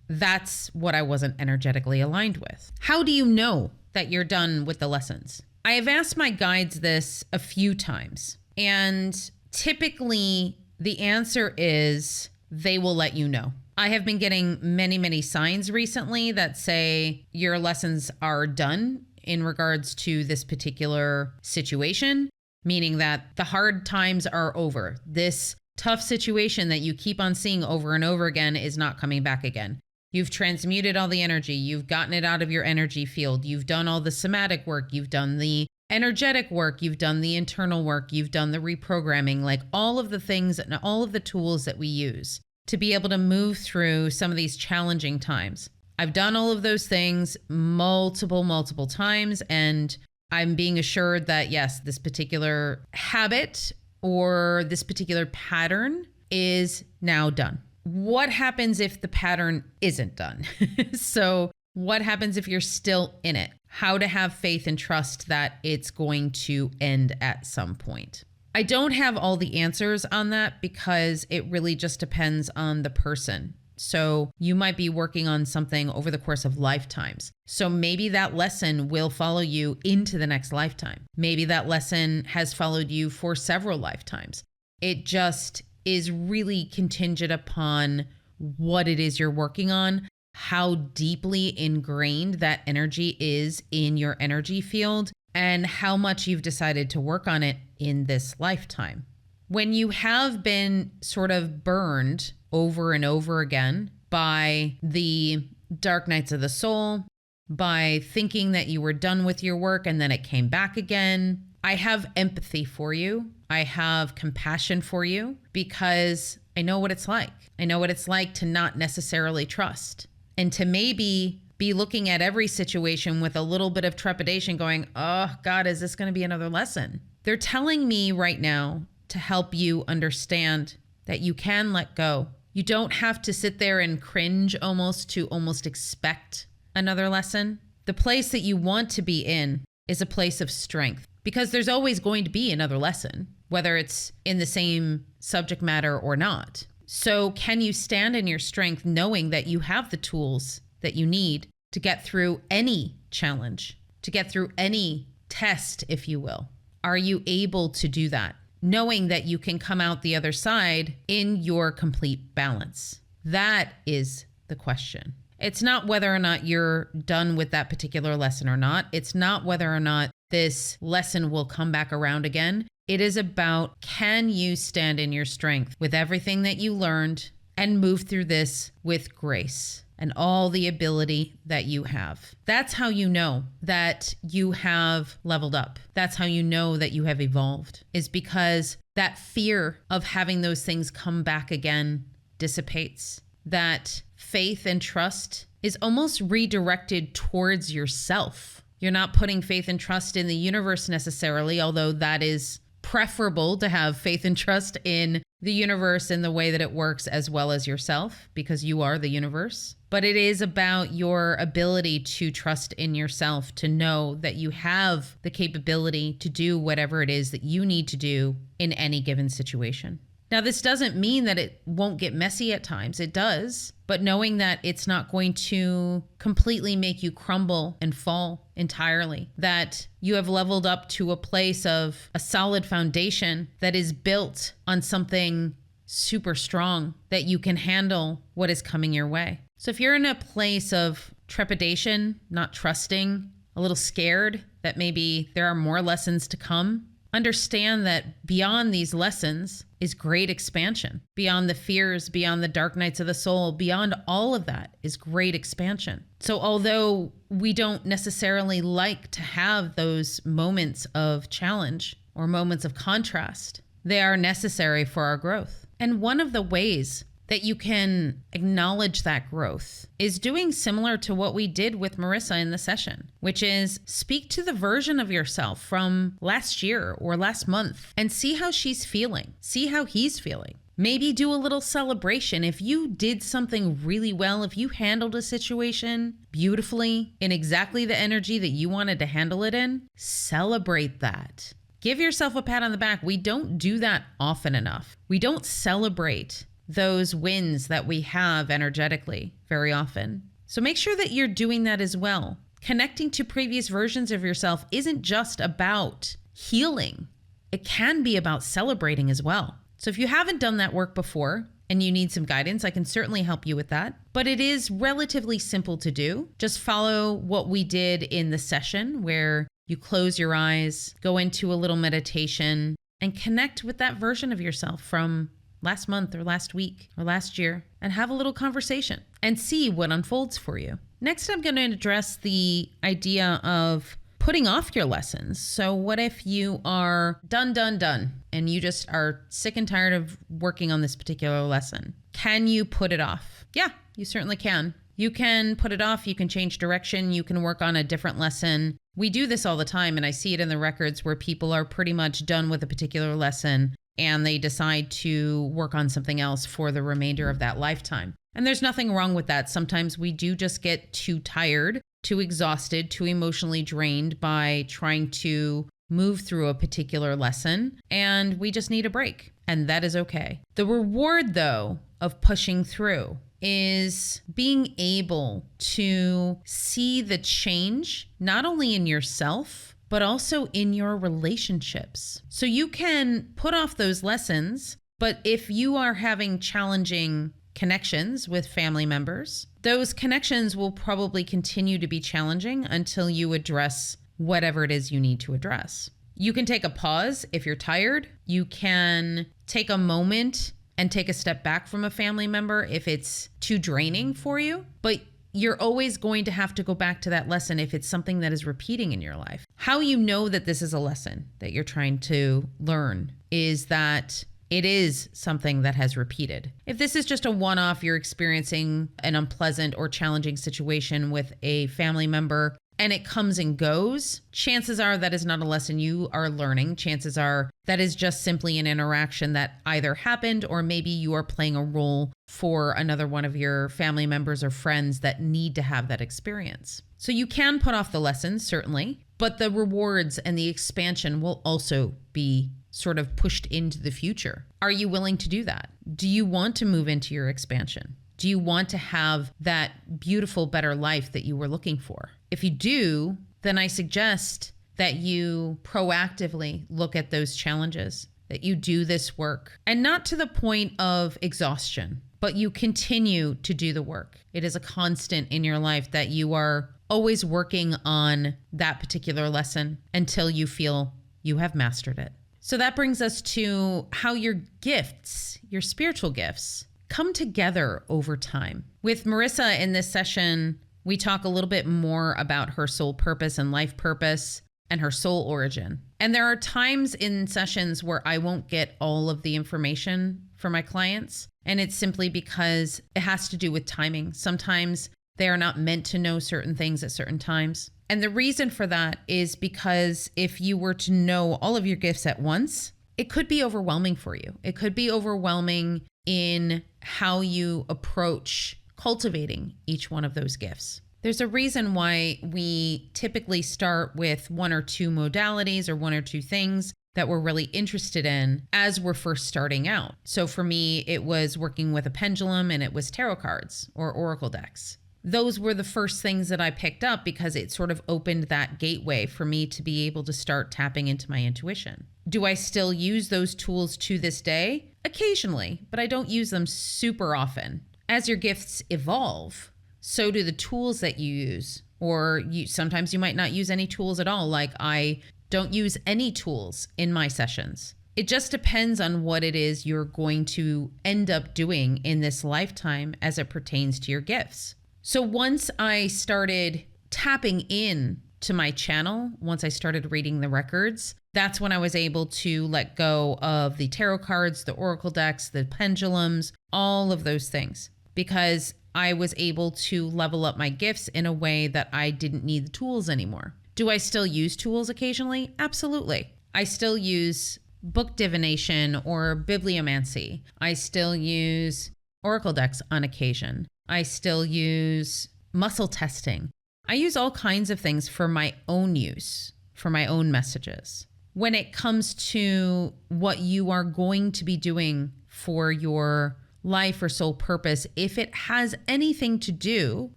that's what I wasn't energetically aligned with. How do you know that you're done with the lessons? I have asked my guides this a few times, and typically the answer is they will let you know. I have been getting many, many signs recently that say your lessons are done in regards to this particular situation, meaning that the hard times are over. This tough situation that you keep on seeing over and over again is not coming back again. You've transmuted all the energy. You've gotten it out of your energy field. You've done all the somatic work. You've done the energetic work. You've done the internal work. You've done the reprogramming, like all of the things and all of the tools that we use to be able to move through some of these challenging times. I've done all of those things multiple times, and I'm being assured that yes, this particular habit or this particular pattern is now done. What happens if the pattern isn't done? So what happens if you're still in it? How to have faith and trust that it's going to end at some point. I don't have all the answers on that because it really just depends on the person. So you might be working on something over the course of lifetimes. So maybe that lesson will follow you into the next lifetime. Maybe that lesson has followed you for several lifetimes. It just is really contingent upon what it is you're working on, how deeply ingrained that energy is in your energy field, and how much you've decided to work on it in this lifetime. When you have been sort of burned over and over again by the dark nights of the soul, by thinking that you were done with your work and then it came back again. I have empathy for you. I have compassion for you because I know what it's like. I know what it's like to not necessarily trust and to maybe be looking at every situation with a little bit of trepidation going, oh God, is this going to be another lesson? They're telling me right now to help you understand that you can let go. You don't have to sit there and cringe to almost expect another lesson. The place that you want to be in is a place of strength because there's always going to be another lesson, whether it's in the same subject matter or not. So can you stand in your strength knowing that you have the tools that you need to get through any challenge, to get through any test, if you will? Are you able to do that? Knowing that you can come out the other side in your complete balance. That is the question. It's not whether or not you're done with that particular lesson or not. It's not whether or not this lesson will come back around again. It is about, can you stand in your strength with everything that you learned and move through this with grace and all the ability that you have? That's how you know that you have leveled up. That's how you know that you have evolved, is because that fear of having those things come back again dissipates. That faith and trust is almost redirected towards yourself. You're not putting faith and trust in the universe necessarily, although that is preferable to have faith and trust in the universe in the way that it works as well as yourself, because you are the universe. But it is about your ability to trust in yourself, to know that you have the capability to do whatever it is that you need to do in any given situation. Now, this doesn't mean that it won't get messy at times. It does. But knowing that it's not going to completely make you crumble and fall entirely, that you have leveled up to a place of a solid foundation that is built on something super strong, that you can handle what is coming your way. So if you're in a place of trepidation, not trusting, a little scared that maybe there are more lessons to come, understand that beyond these lessons is great expansion. Beyond the fears, beyond the dark nights of the soul, beyond all of that is great expansion. So although we don't necessarily like to have those moments of challenge or moments of contrast, they are necessary for our growth. And one of the ways that you can acknowledge that growth is doing similar to what we did with Marissa in the session, which is speak to the version of yourself from last year or last month and see how she's feeling, see how he's feeling. Maybe do a little celebration. If you did something really well, if you handled a situation beautifully in exactly the energy that you wanted to handle it in, celebrate that. Give yourself a pat on the back. We don't do that often enough. We don't celebrate those wins that we have energetically very often. So make sure that you're doing that as well. Connecting to previous versions of yourself isn't just about healing. It can be about celebrating as well. So if you haven't done that work before and you need some guidance, I can certainly help you with that. But it is relatively simple to do. Just follow what we did in the session where you close your eyes, go into a little meditation, and connect with that version of yourself from last month or last week or last year, and have a little conversation and see what unfolds for you. Next, I'm going to address the idea of putting off your lessons. So what if you are done, and you just are sick and tired of working on this particular lesson? Can you put it off? Yeah, you certainly can. You can put it off. You can change direction. You can work on a different lesson. We do this all the time, and I see it in the records where people are pretty much done with a particular lesson and they decide to work on something else for the remainder of that lifetime. And there's nothing wrong with that. Sometimes we do just get too tired, too exhausted, too emotionally drained by trying to move through a particular lesson, and we just need a break, and that is okay. The reward, though, of pushing through is being able to see the change, not only in yourself, but also in your relationships. So you can put off those lessons, but if you are having challenging connections with family members, those connections will probably continue to be challenging until you address whatever it is you need to address. You can take a pause if you're tired. You can take a moment and take a step back from a family member if it's too draining for you. But you're always going to have to go back to that lesson if it's something that is repeating in your life. How you know that this is a lesson that you're trying to learn is that it is something that has repeated. If this is just a one-off, you're experiencing an unpleasant or challenging situation with a family member and it comes and goes, chances are that is not a lesson you are learning. Chances are that is just simply an interaction that either happened or maybe you are playing a role for another one of your family members or friends that need to have that experience. So you can put off the lessons, certainly, but the rewards and the expansion will also be sort of pushed into the future. Are you willing to do that? Do you want to move into your expansion? Do you want to have that beautiful, better life that you were looking for? If you do, then I suggest that you proactively look at those challenges, that you do this work, and not to the point of exhaustion, but you continue to do the work. It is a constant in your life that you are always working on that particular lesson until you feel you have mastered it. So that brings us to how your gifts, your spiritual gifts, come together over time. With Marissa in this session, we talk a little bit more about her soul purpose and life purpose and her soul origin. And there are times in sessions where I won't get all of the information for my clients. And it's simply because it has to do with timing. Sometimes they are not meant to know certain things at certain times. And the reason for that is because if you were to know all of your gifts at once, it could be overwhelming for you. It could be overwhelming in how you approach cultivating each one of those gifts. There's a reason why we typically start with one or two modalities or one or two things that we're really interested in as we're first starting out. So for me, it was working with a pendulum and it was tarot cards or oracle decks. Those were the first things that I picked up because it sort of opened that gateway for me to be able to start tapping into my intuition. Do I still use those tools to this day? Occasionally, but I don't use them super often. As your gifts evolve, so do the tools that you use. Or sometimes you might not use any tools at all. Like I don't use any tools in my sessions. It just depends on what it is you're going to end up doing in this lifetime as it pertains to your gifts. So once I started tapping in to my channel, once I started reading the records, that's when I was able to let go of the tarot cards, the oracle decks, the pendulums, all of those things, because I was able to level up my gifts in a way that I didn't need the tools anymore. Do I still use tools occasionally? Absolutely. I still use book divination or bibliomancy. I still use oracle decks on occasion. I still use muscle testing. I use all kinds of things for my own use, for my own messages. When it comes to what you are going to be doing for your life or soul purpose, if it has anything to do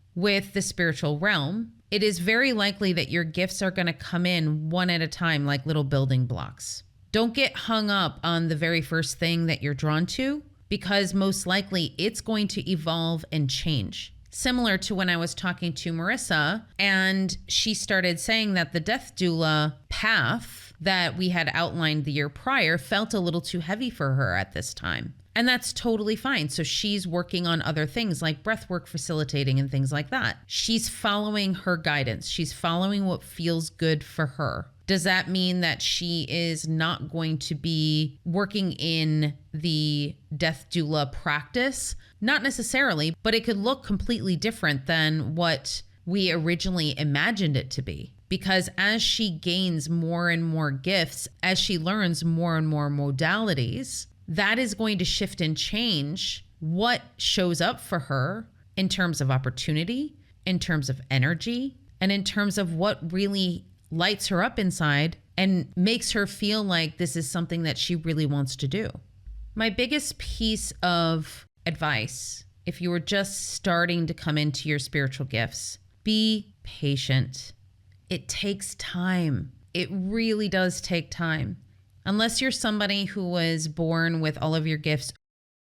with the spiritual realm, it is very likely that your gifts are going to come in one at a time, like little building blocks. Don't get hung up on the very first thing that you're drawn to, because most likely it's going to evolve and change. Similar to when I was talking to Marissa and she started saying that the death doula path that we had outlined the year prior felt a little too heavy for her at this time. And that's totally fine. So she's working on other things like breathwork facilitating and things like that. She's following her guidance. She's following what feels good for her. Does that mean that she is not going to be working in the death doula practice? Not necessarily, but it could look completely different than what we originally imagined it to be. Because as she gains more and more gifts, as she learns more and more modalities, that is going to shift and change what shows up for her in terms of opportunity, in terms of energy, and in terms of what really lights her up inside and makes her feel like this is something that she really wants to do. My biggest piece of advice, if you were just starting to come into your spiritual gifts, be patient. It takes time. It really does take time. Unless you're somebody who was born with all of your gifts,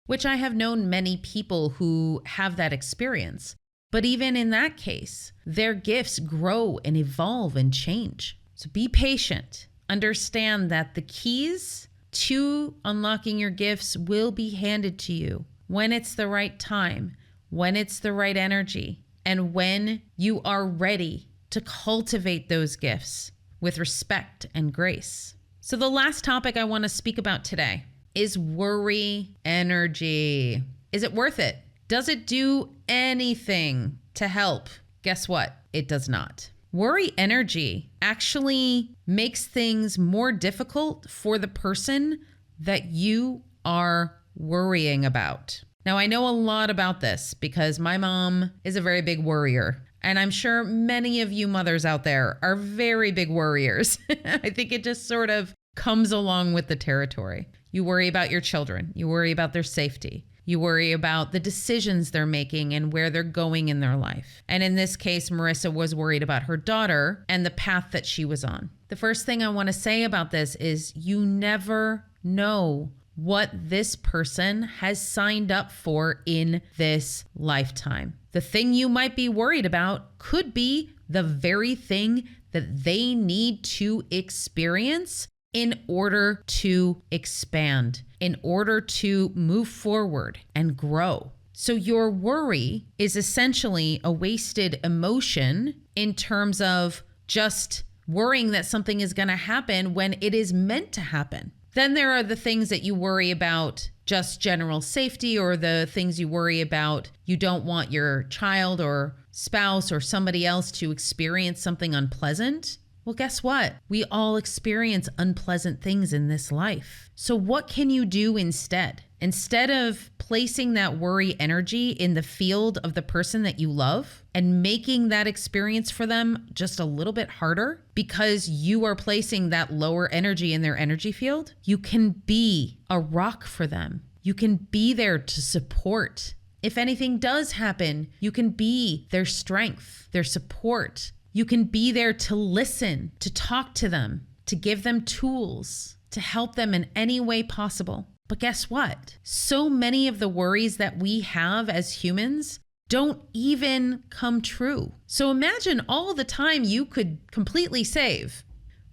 which I have known many people who have that experience. But even in that case, their gifts grow and evolve and change. So be patient. Understand that the keys to unlocking your gifts will be handed to you when it's the right time, when it's the right energy, and when you are ready to cultivate those gifts with respect and grace. So the last topic I want to speak about today is worry energy. Is it worth it? Does it do anything to help? Guess what? It does not. Worry energy actually makes things more difficult for the person that you are worrying about. Now, I know a lot about this because my mom is a very big worrier. And I'm sure many of you mothers out there are very big worriers. I think it just sort of comes along with the territory. You worry about your children. You worry about their safety. You worry about the decisions they're making and where they're going in their life. And in this case, Marissa was worried about her daughter and the path that she was on. The first thing I want to say about this is you never know what this person has signed up for in this lifetime. The thing you might be worried about could be the very thing that they need to experience in order to expand, in order to move forward and grow. So your worry is essentially a wasted emotion in terms of just worrying that something is going to happen when it is meant to happen. Then there are the things that you worry about, just general safety, or the things you worry about you don't want your child or spouse or somebody else to experience something unpleasant. Well, guess what? We all experience unpleasant things in this life. So what can you do instead? Instead of placing that worry energy in the field of the person that you love and making that experience for them just a little bit harder because you are placing that lower energy in their energy field, you can be a rock for them. You can be there to support. If anything does happen, you can be their strength, their support. You can be there to listen, to talk to them, to give them tools, to help them in any way possible. But guess what? So many of the worries that we have as humans don't even come true. So imagine all the time you could completely save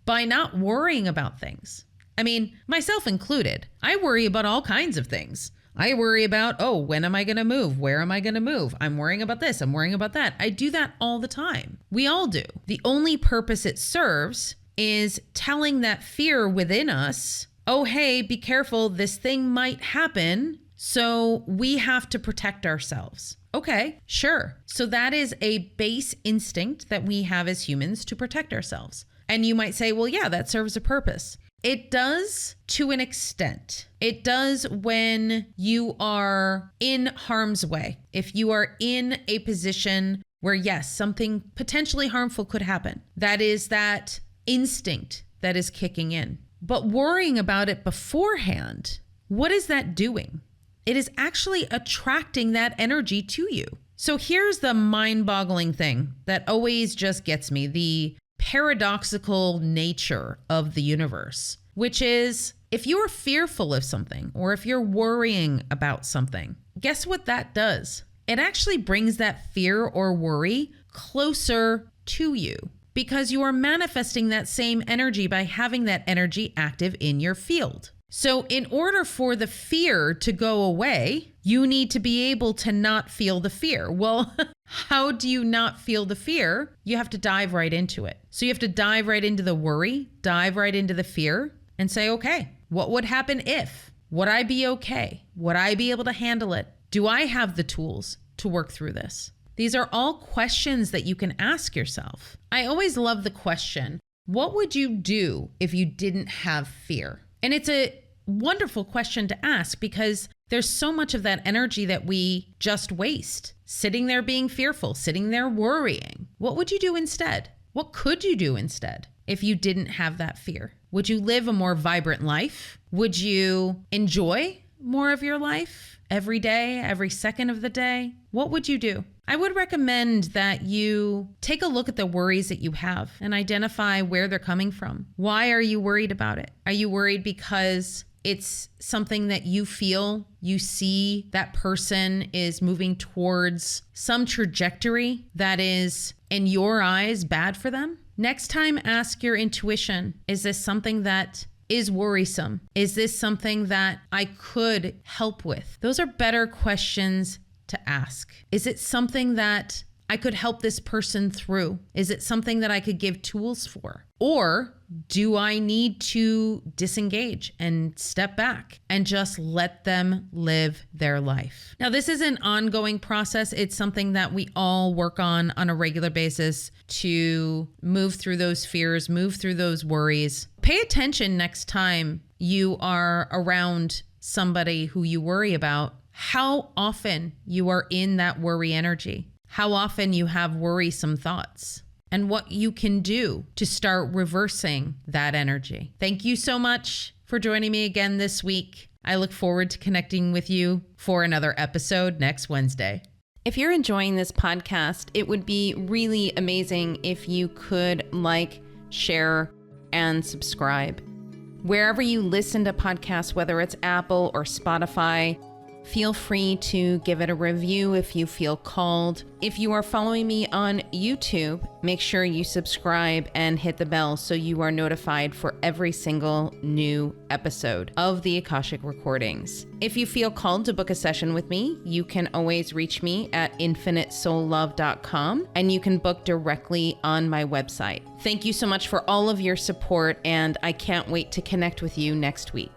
by not worrying about things. I mean, myself included. I worry about all kinds of things. I worry about, when am I going to move? Where am I going to move? I'm worrying about this. I'm worrying about that. I do that all the time. We all do. The only purpose it serves is telling that fear within us, oh, hey, be careful. This thing might happen. So we have to protect ourselves. Okay, sure. So that is a base instinct that we have as humans to protect ourselves. And you might say, well, yeah, that serves a purpose. It does to an extent. It does when you are in harm's way. If you are in a position where, yes, something potentially harmful could happen, that is that instinct that is kicking in. But worrying about it beforehand, what is that doing? It is actually attracting that energy to you. So here's the mind-boggling thing that always just gets me, the paradoxical nature of the universe, which is if you're fearful of something or if you're worrying about something, guess what that does? It actually brings that fear or worry closer to you because you are manifesting that same energy by having that energy active in your field. So in order for the fear to go away, you need to be able to not feel the fear. Well, how do you not feel the fear? You have to dive right into it. So you have to dive right into the worry, dive right into the fear and say, okay, what would happen if? Would I be okay? Would I be able to handle it? Do I have the tools to work through this? These are all questions that you can ask yourself. I always love the question, what would you do if you didn't have fear? And it's a wonderful question to ask because there's so much of that energy that we just waste, sitting there being fearful, sitting there worrying. What would you do instead? What could you do instead if you didn't have that fear? Would you live a more vibrant life? Would you enjoy more of your life every day, every second of the day? What would you do? I would recommend that you take a look at the worries that you have and identify where they're coming from. Why are you worried about it? Are you worried because it's something that you feel, you see that person is moving towards some trajectory that is, in your eyes, bad for them? Next time, ask your intuition, is this something that is worrisome? Is this something that I could help with? Those are better questions to ask. Is it something that I could help this person through? Is it something that I could give tools for? Or do I need to disengage and step back and just let them live their life? Now, this is an ongoing process. It's something that we all work on a regular basis to move through those fears, move through those worries. Pay attention next time you are around somebody who you worry about, how often you are in that worry energy, how often you have worrisome thoughts, and what you can do to start reversing that energy. Thank you so much for joining me again this week. I look forward to connecting with you for another episode next Wednesday. If you're enjoying this podcast, it would be really amazing if you could like, share, and subscribe. Wherever you listen to podcasts, whether it's Apple or Spotify, feel free to give it a review if you feel called. If you are following me on YouTube, make sure you subscribe and hit the bell so you are notified for every single new episode of the Akashic Recordings. If you feel called to book a session with me, you can always reach me at infinitesoullove.com, and you can book directly on my website. Thank you so much for all of your support, and I can't wait to connect with you next week.